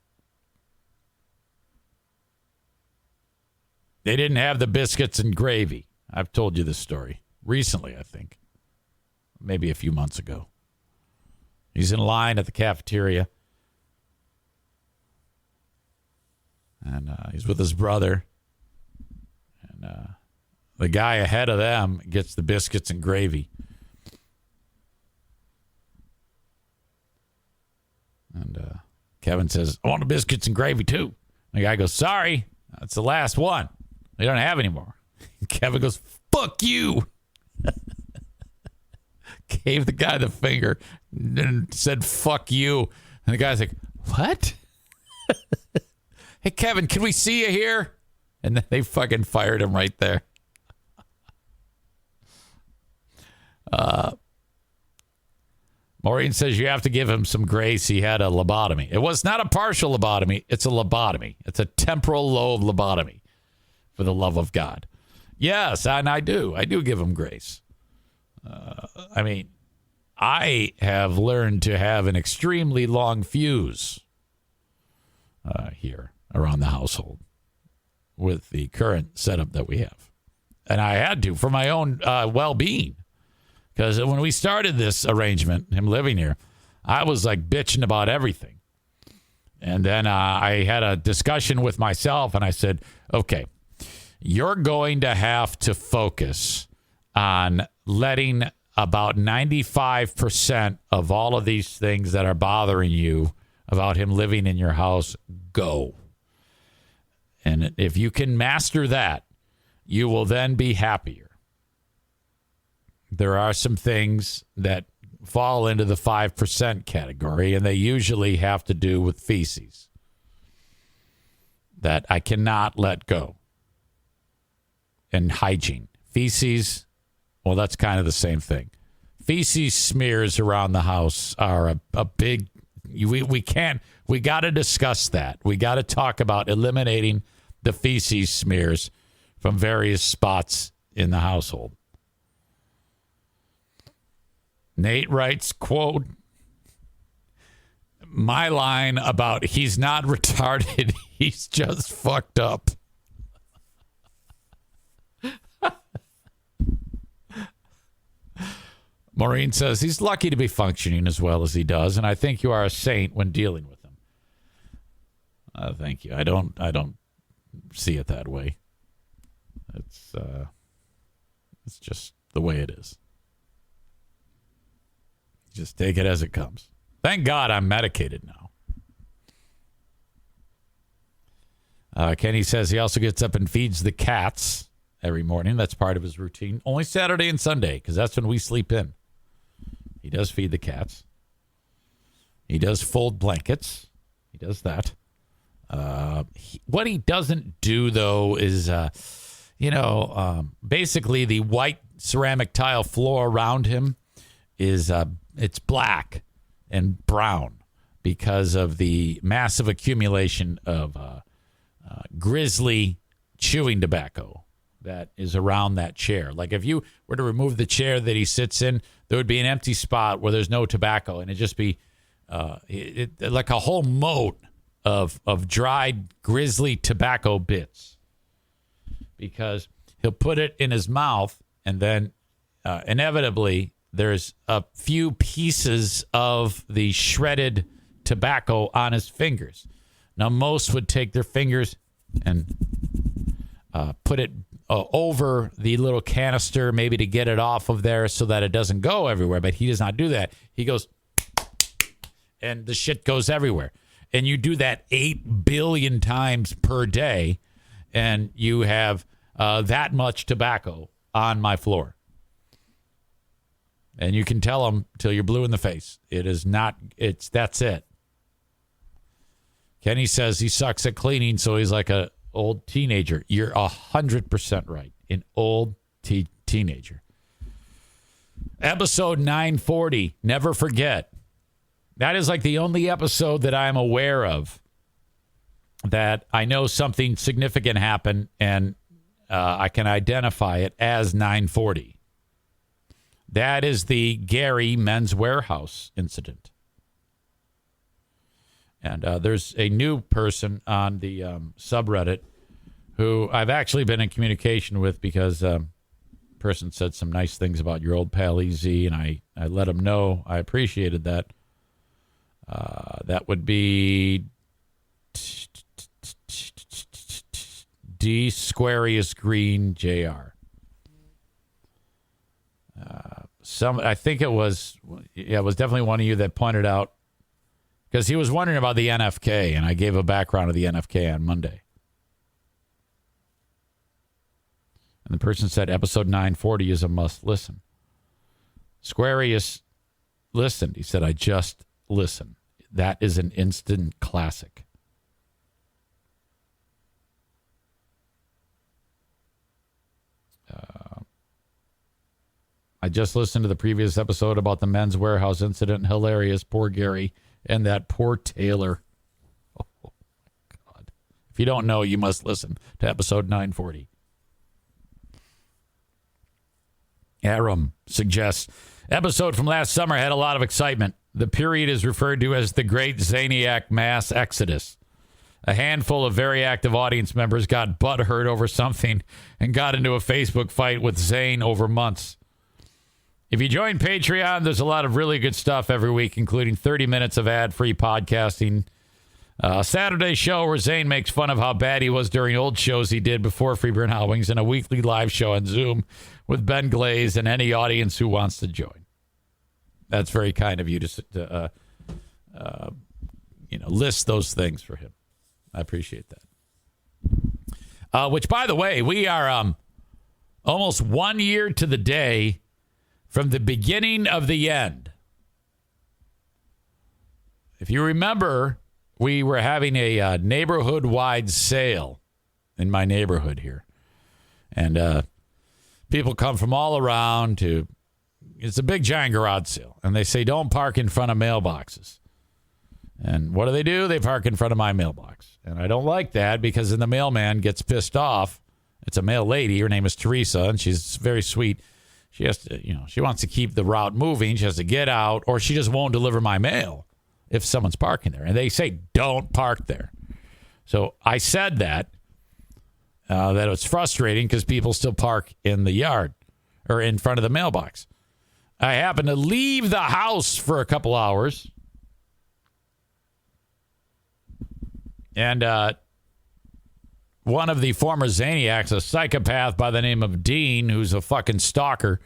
They didn't have the biscuits and gravy. I've told you this story recently, I think. Maybe a few months ago. He's in line at the cafeteria. And he's with his brother. And the guy ahead of them gets the biscuits and gravy. And Kevin says, I want the biscuits and gravy too. And the guy goes, sorry, that's the last one. We don't have any more. Kevin goes, fuck you. Gave the guy the finger and said, fuck you. And the guy's like, what? Hey, Kevin, can we see you here? And then they fucking fired him right there. Maureen says you have to give him some grace. He had a lobotomy. It was not a partial lobotomy. It's a lobotomy. It's a temporal lobe lobotomy, for the love of God. Yes, and I do. I do give him grace. I mean, I have learned to have an extremely long fuse here around the household with the current setup that we have. And I had to for my own well-being. Because when we started this arrangement, him living here, I was like bitching about everything. And then I had a discussion with myself and I said, okay, you're going to have to focus on letting about 95% of all of these things that are bothering you about him living in your house go. And if you can master that, you will then be happier. There are some things that fall into the 5% category, and they usually have to do with feces that I cannot let go. And hygiene. Feces, well, that's kind of the same thing. Feces smears around the house are a big, we got to discuss that. We got to talk about eliminating the feces smears from various spots in the household. Nate writes, quote, my line about he's not retarded, he's just fucked up. Maureen says he's lucky to be functioning as well as he does, and I think you are a saint when dealing with him. Thank you. I don't see it that way. It's just the way it is. Just take it as it comes. Thank God I'm medicated now. Kenny says he also gets up and feeds the cats every morning. That's part of his routine. Only Saturday and Sunday, because that's when we sleep in. He does feed the cats. He does fold blankets. He does that. What he doesn't do, though, is, basically the white ceramic tile floor around him is it's black and brown because of the massive accumulation of grizzly chewing tobacco that is around that chair. Like if you were to remove the chair that he sits in, there would be an empty spot where there's no tobacco, and it'd just be like a whole moat of dried grizzly tobacco bits, because he'll put it in his mouth, and then inevitably there's a few pieces of the shredded tobacco on his fingers. Now, most would take their fingers and put it over the little canister, maybe to get it off of there so that it doesn't go everywhere. But he does not do that. He goes, and the shit goes everywhere. And you do that 8 billion times per day, and you have that much tobacco on my floor. And you can tell him till you're blue in the face. That's it. Kenny says he sucks at cleaning, so he's like a old teenager. You're 100% right. An old teenager. Episode 940. Never forget. That is like the only episode that I'm aware of that I know something significant happened, and I can identify it as 940. That is the Gary Men's Warehouse incident. And there's a new person on the subreddit who I've actually been in communication with, because person said some nice things about your old pal EZ, and I let him know I appreciated that. That would be D Squarius Green Jr. I think it was definitely one of you that pointed out, because he was wondering about the NFK, and I gave a background of the NFK on Monday. And the person said episode 940 is a must listen. Squarius listened. He said, I just listened. That is an instant classic. I just listened to the previous episode about the Men's Warehouse incident. Hilarious. Poor Gary and that poor Taylor. Oh, my God. If you don't know, you must listen to episode 940. Aram suggests, episode from last summer had a lot of excitement. The period is referred to as the Great Zaniac Mass Exodus. A handful of very active audience members got butthurt over something and got into a Facebook fight with Zane over months. If you join Patreon, there's a lot of really good stuff every week, including 30 minutes of ad-free podcasting, a Saturday show where Zane makes fun of how bad he was during old shows he did before Freeburn Hot Wings, and a weekly live show on Zoom with Ben Glaze and any audience who wants to join. That's very kind of you to list those things for him. I appreciate that. Which, by the way, we are almost 1 year to the day from the beginning of the end. If you remember, we were having a neighborhood-wide sale in my neighborhood here. And people come from all around to... It's a big, giant garage sale. And they say, don't park in front of mailboxes. And what do? They park in front of my mailbox. And I don't like that, because then the mailman gets pissed off. It's a mail lady. Her name is Teresa, and she's very sweet. She has to, she wants to keep the route moving. She has to get out, or she just won't deliver my mail if someone's parking there. And they say, don't park there. So I said that it was frustrating because people still park in the yard or in front of the mailbox. I happened to leave the house for a couple hours. And one of the former Zaniacs, a psychopath by the name of Dean, who's a fucking stalker,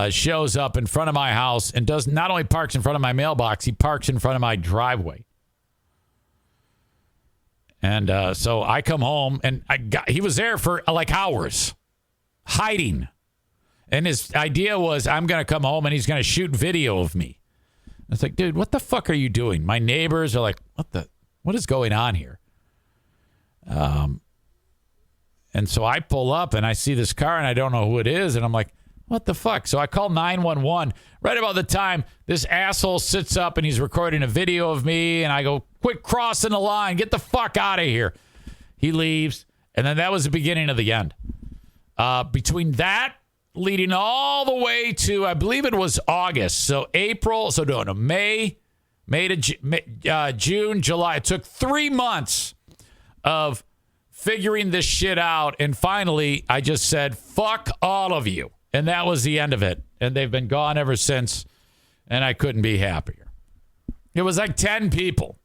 shows up in front of my house and does not only parks in front of my mailbox, he parks in front of my driveway. And so I come home, and he was there for like hours, hiding. And his idea was, I'm going to come home and he's going to shoot video of me. It's like, dude, what the fuck are you doing? My neighbors are like, what is going on here? And so I pull up and I see this car and I don't know who it is. And I'm like, what the fuck? So I call 911 right about the time this asshole sits up and he's recording a video of me. And I go, quit crossing the line. Get the fuck out of here. He leaves. And then that was the beginning of the end. Between that leading all the way to, I believe it was August. So May to June, July. It took 3 months of figuring this shit out. And finally, I just said, fuck all of you. And that was the end of it. And they've been gone ever since. And I couldn't be happier. It was like 10 people.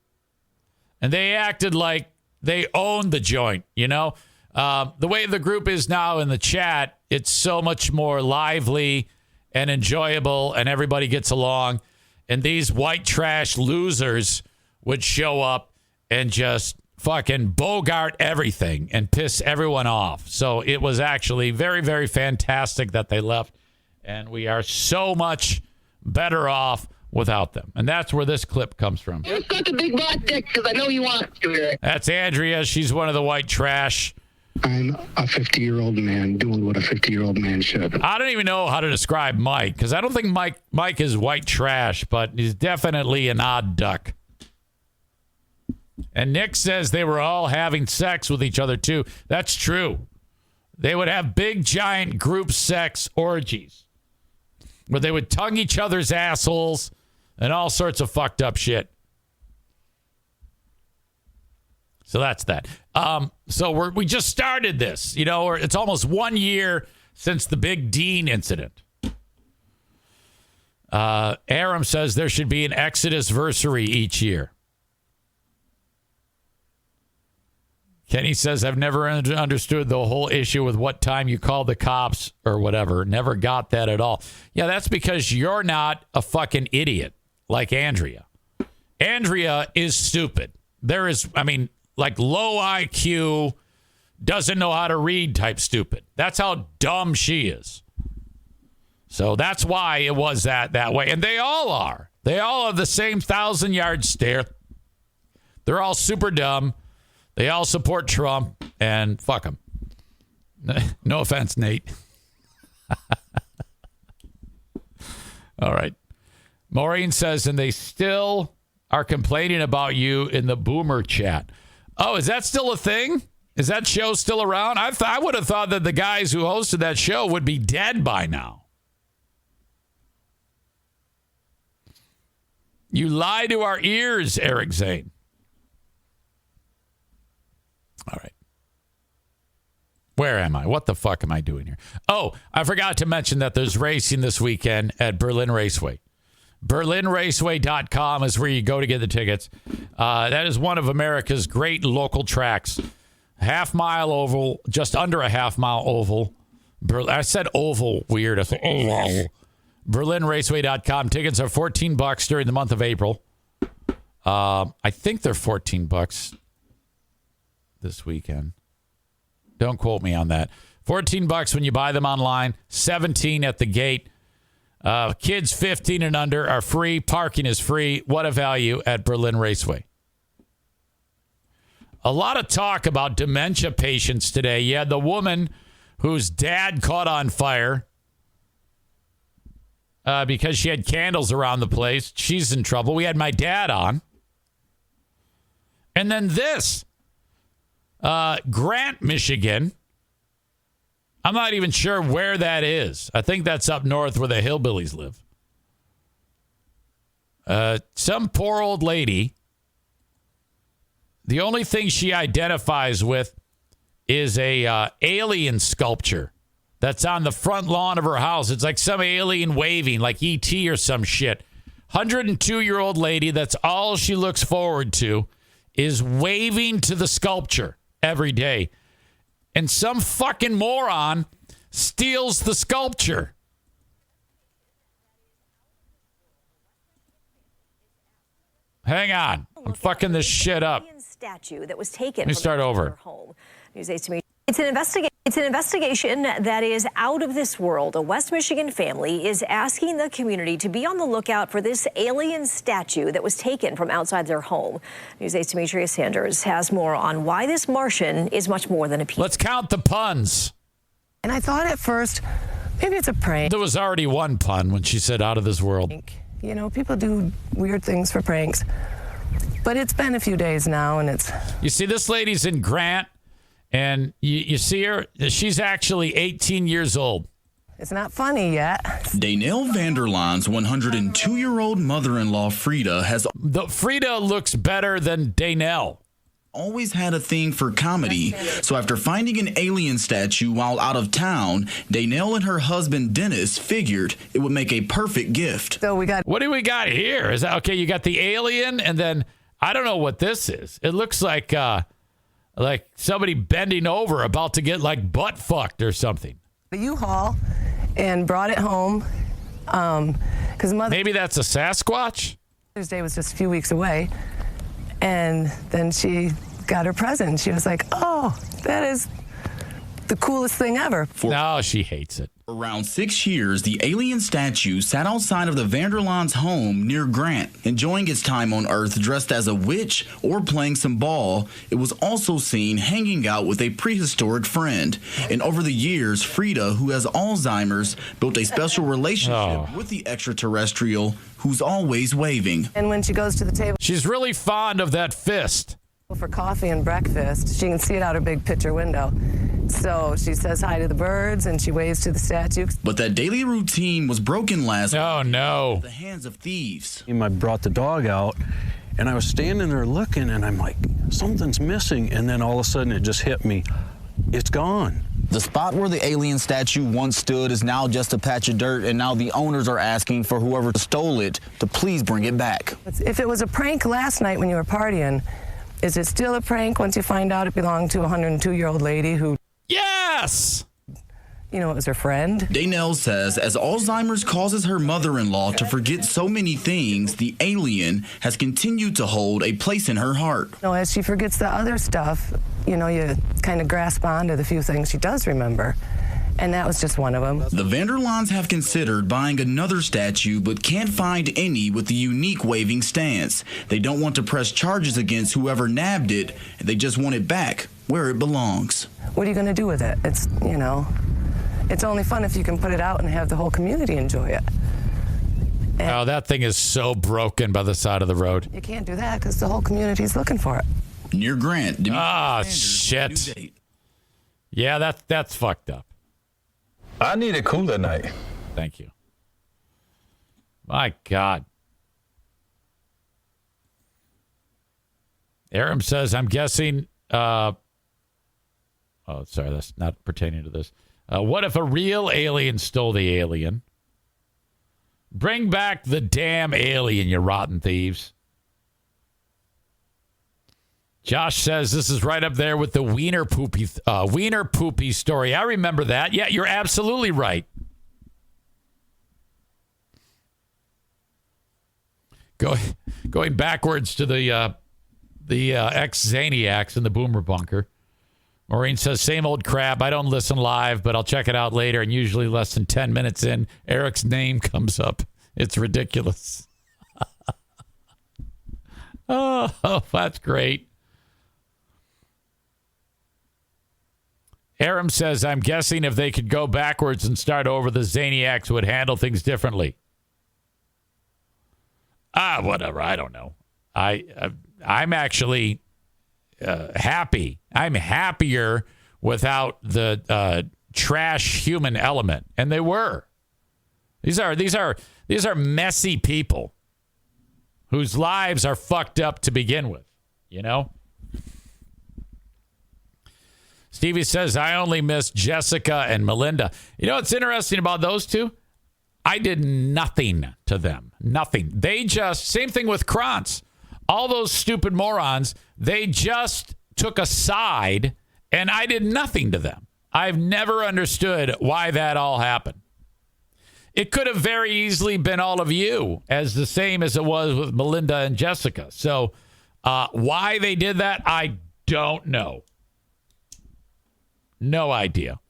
And they acted like they owned the joint, The way the group is now in the chat, it's so much more lively and enjoyable. And everybody gets along. And these white trash losers would show up and just fucking bogart everything and piss everyone off. So it was actually very, very fantastic that they left. And we are so much better off without them. And that's where this clip comes from. You've got the big black dick because I know you want to. That's Andrea. She's one of the white trash. I'm a 50-year-old man doing what a 50-year-old man should. I don't even know how to describe Mike, because I don't think Mike is white trash, but he's definitely an odd duck. And Nick says they were all having sex with each other, too. That's true. They would have big, giant group sex orgies where they would tongue each other's assholes and all sorts of fucked up shit. So that's that. So we just started this, it's almost 1 year since the big Dean incident. Aram says there should be an Exodus-versary each year. Kenny says, I've never understood the whole issue with what time you call the cops or whatever. Never got that at all. Yeah, that's because you're not a fucking idiot like Andrea. Andrea is stupid. There is, like low IQ, doesn't know how to read type stupid. That's how dumb she is. So that's why it was that way. And they all are. They all have the same 1,000-yard stare. They're all super dumb. They all support Trump, and fuck them. No offense, Nate. All right. Maureen says, and they still are complaining about you in the boomer chat. Oh, is that still a thing? Is that show still around? I would have thought that the guys who hosted that show would be dead by now. You lie to our ears, Eric Zane. All right. Where am I? What the fuck am I doing here? Oh, I forgot to mention that there's racing this weekend at Berlin Raceway. BerlinRaceway.com is where you go to get the tickets. That is one of America's great local tracks. Half-mile oval, just under a half-mile oval. I said oval weird. I said oval. BerlinRaceway.com. Tickets are $14 during the month of April. I think they're $14 this weekend. Don't quote me on that. $14 when you buy them online, $17 at the gate. Kids 15 and under are free. Parking is free. What a value at Berlin Raceway. A lot of talk about dementia patients today. You had the woman whose dad caught on fire because she had candles around the place. She's in trouble. We had my dad on. And then this. Grant, Michigan. I'm not even sure where that is. I think that's up north where the hillbillies live. Some poor old lady. The only thing she identifies with is a alien sculpture that's on the front lawn of her house. It's like some alien waving, like E.T. or some shit. 102-year-old lady, that's all she looks forward to, is waving to the sculpture every day. And some fucking moron steals the sculpture. Hang on. I'm fucking this shit up. Statue that was taken. Let me start over. It's an investigation that is out of this world. A West Michigan family is asking the community to be on the lookout for this alien statue that was taken from outside their home. News 8's Demetria Sanders has more on why this Martian is much more than a piece. Let's count the puns. And I thought at first, maybe it's a prank. There was already one pun when she said out of this world. You know, people do weird things for pranks. But it's been a few days now, and it's... You see, this lady's in Grant. And you see her, she's actually 18 years old. It's not funny yet. Daynell Vanderline's 102-year-old mother-in-law, Frida, Frida looks better than Daynell. Always had a thing for comedy. So after finding an alien statue while out of town, Daynell and her husband, Dennis, figured it would make a perfect gift. So what do we got here? Is that okay? You got the alien, and then I don't know what this is. It looks like somebody bending over about to get like butt fucked or something. The U-Haul and brought it home because maybe that's a Sasquatch. Mother's Day was just a few weeks away, and then she got her present. She was like, "Oh, that is the coolest thing ever." No, she hates it. For around 6 years, the alien statue sat outside of the Vanderlines' home near Grant, enjoying its time on Earth dressed as a witch or playing some ball. It was also seen hanging out with a prehistoric friend. And over the years, Frida, who has Alzheimer's, built a special relationship with the extraterrestrial who's always waving. And when she goes to the table, she's really fond of that fist. For coffee and breakfast, she can see it out her big picture window. So she says hi to the birds and she waves to the statue. But that daily routine was broken last week. Oh, no. At the hands of thieves. I brought the dog out and I was standing there looking and I'm like, something's missing. And then all of a sudden it just hit me. It's gone. The spot where the alien statue once stood is now just a patch of dirt, and now the owners are asking for whoever stole it to please bring it back. If it was a prank last night when you were partying, is it still a prank once you find out it belonged to a 102-year-old lady who... Yes! You know, it was her friend. Daynell says as Alzheimer's causes her mother-in-law to forget so many things, the alien has continued to hold a place in her heart. You know, as she forgets the other stuff, you know, you kind of grasp onto the few things she does remember. And that was just one of them. The Vanderlons have considered buying another statue, but can't find any with the unique waving stance. They don't want to press charges against whoever nabbed it. They just want it back where it belongs. What are you going to do with it? It's, you know, it's only fun if you can put it out and have the whole community enjoy it. Oh, that thing is so broken by the side of the road. You can't do that because the whole community's looking for it. Near Grant. Shit. Yeah, that's fucked up. I need a cooler night. Thank you. My God. Aram says, I'm guessing... sorry, that's not pertaining to this. What if a real alien stole the alien? Bring back the damn alien, you rotten thieves. Josh says this is right up there with the wiener poopy story. I remember that. Yeah, you're absolutely right. Going backwards to the ex-Zaniacs in the Boomer Bunker. Maureen says, same old crap. I don't listen live, but I'll check it out later. And usually less than 10 minutes in, Eric's name comes up. It's ridiculous. Oh, that's great. Aram says, I'm guessing if they could go backwards and start over, the Zaniacs would handle things differently. Whatever. I don't know. I'm actually happy. I'm happier without the trash human element. And they were. These are messy people whose lives are fucked up to begin with, you know? Stevie says, I only miss Jessica and Melinda. You know what's interesting about those two? I did nothing to them. Nothing. They just, same thing with Krantz. All those stupid morons, they just took a side, and I did nothing to them. I've never understood why that all happened. It could have very easily been all of you, as the same as it was with Melinda and Jessica. So why they did that, I don't know. No idea.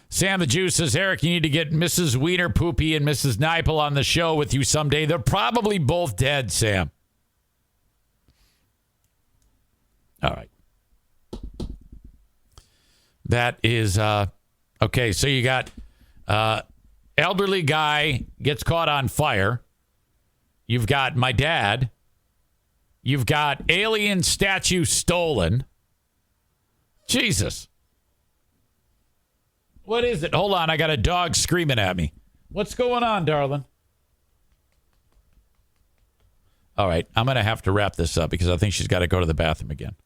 Sam the Jew says, Eric, you need to get Mrs. Wiener Poopy and Mrs. Nipel on the show with you someday. They're probably both dead, Sam. All right. That is, okay, so you got elderly guy gets caught on fire. You've got my dad. You've got alien statue stolen. Jesus. What is it? Hold on. I got a dog screaming at me. What's going on, darling? All right. I'm going to have to wrap this up because I think she's got to go to the bathroom again.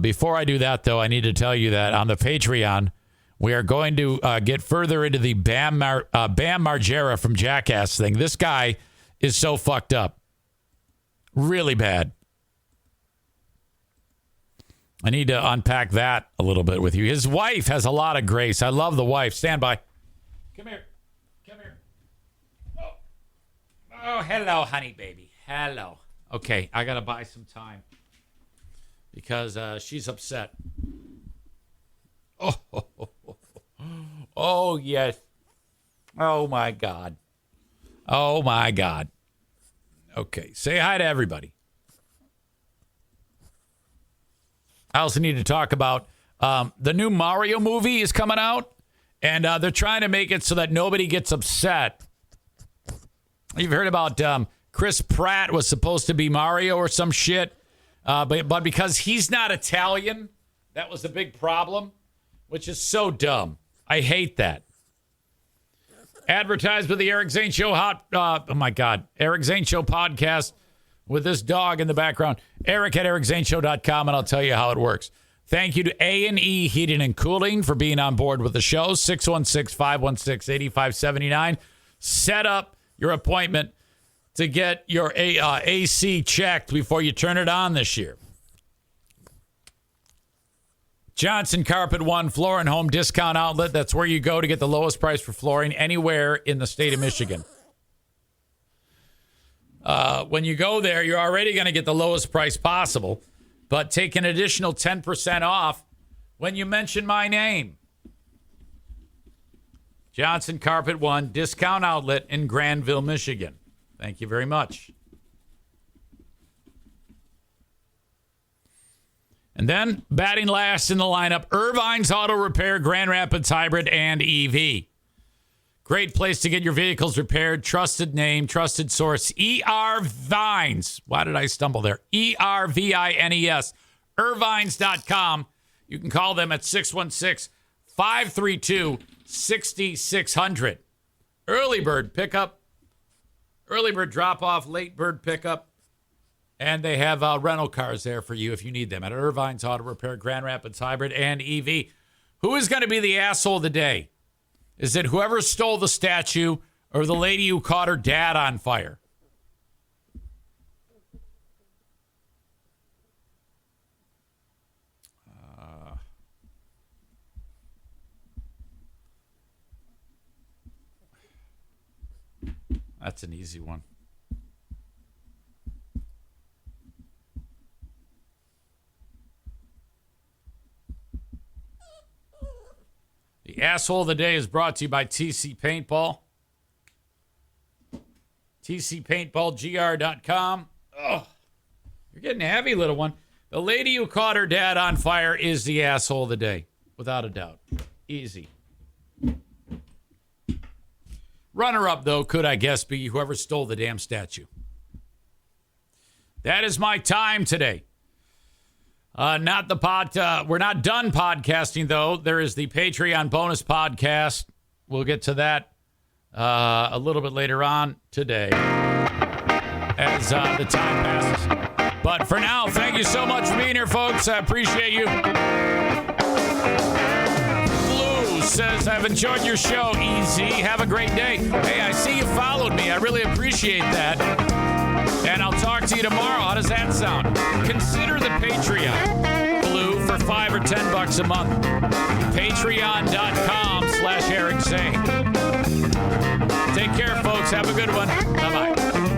Before I do that, though, I need to tell you that on the Patreon, we are going to get further into the Bam Margera from Jackass thing. This guy is so fucked up. Really bad. I need to unpack that a little bit with you. His wife has a lot of grace. I love the wife. Stand by. Come here. Come here. Oh, hello, honey baby. Hello. Okay, I got to buy some time because she's upset. Oh, yes. Oh, my God. Oh, my God. Okay, say hi to everybody. I also need to talk about the new Mario movie is coming out, and they're trying to make it so that nobody gets upset. You've heard about Chris Pratt was supposed to be Mario or some shit, but because he's not Italian, that was a big problem, which is so dumb. I hate that. Advertise with the Eric Zane Show Eric Zane Show podcast with this dog in the background. Eric at ericzaneshow.com, and I'll tell you how it works. Thank you to A&E Heating and Cooling for being on board with the show. 616-516-8579. Set up your appointment to get your AC checked before you turn it on this year. Johnson Carpet One Floor and Home Discount Outlet. That's where you go to get the lowest price for flooring anywhere in the state of Michigan. When you go there, you're already going to get the lowest price possible, but take an additional 10% off when you mention my name. Johnson Carpet One Discount Outlet in Granville, Michigan. Thank you very much. And then, batting last in the lineup, Irvine's Auto Repair, Grand Rapids Hybrid, and EV. Great place to get your vehicles repaired. Trusted name, trusted source. ER Vines. Why did I stumble there? ERVINES. Irvines.com. You can call them at 616-532-6600. Early bird pickup. Early bird drop-off. Late bird pickup. And they have rental cars there for you if you need them at Irvine's Auto Repair, Grand Rapids Hybrid, and EV. Who is going to be the asshole of the day? Is it whoever stole the statue or the lady who caught her dad on fire? That's an easy one. The asshole of the day is brought to you by TC Paintball. TCPaintballGR.com. Oh, you're getting heavy, little one. The lady who caught her dad on fire is the asshole of the day, without a doubt. Easy. Runner-up, though, could, I guess, be whoever stole the damn statue. That is my time today. We're not done podcasting, though. There is the Patreon bonus podcast. We'll get to that a little bit later on today as the time passes. But for now, thank you so much for being here, folks. I appreciate you. Blue says, I've enjoyed your show, EZ. Have a great day. Hey, I see you followed me. I really appreciate that. And I'll talk to you tomorrow. How does that sound? Consider the Patreon, Blue, for $5 or $10 a month. Patreon.com/Eric Zane. Take care, folks. Have a good one. Bye-bye.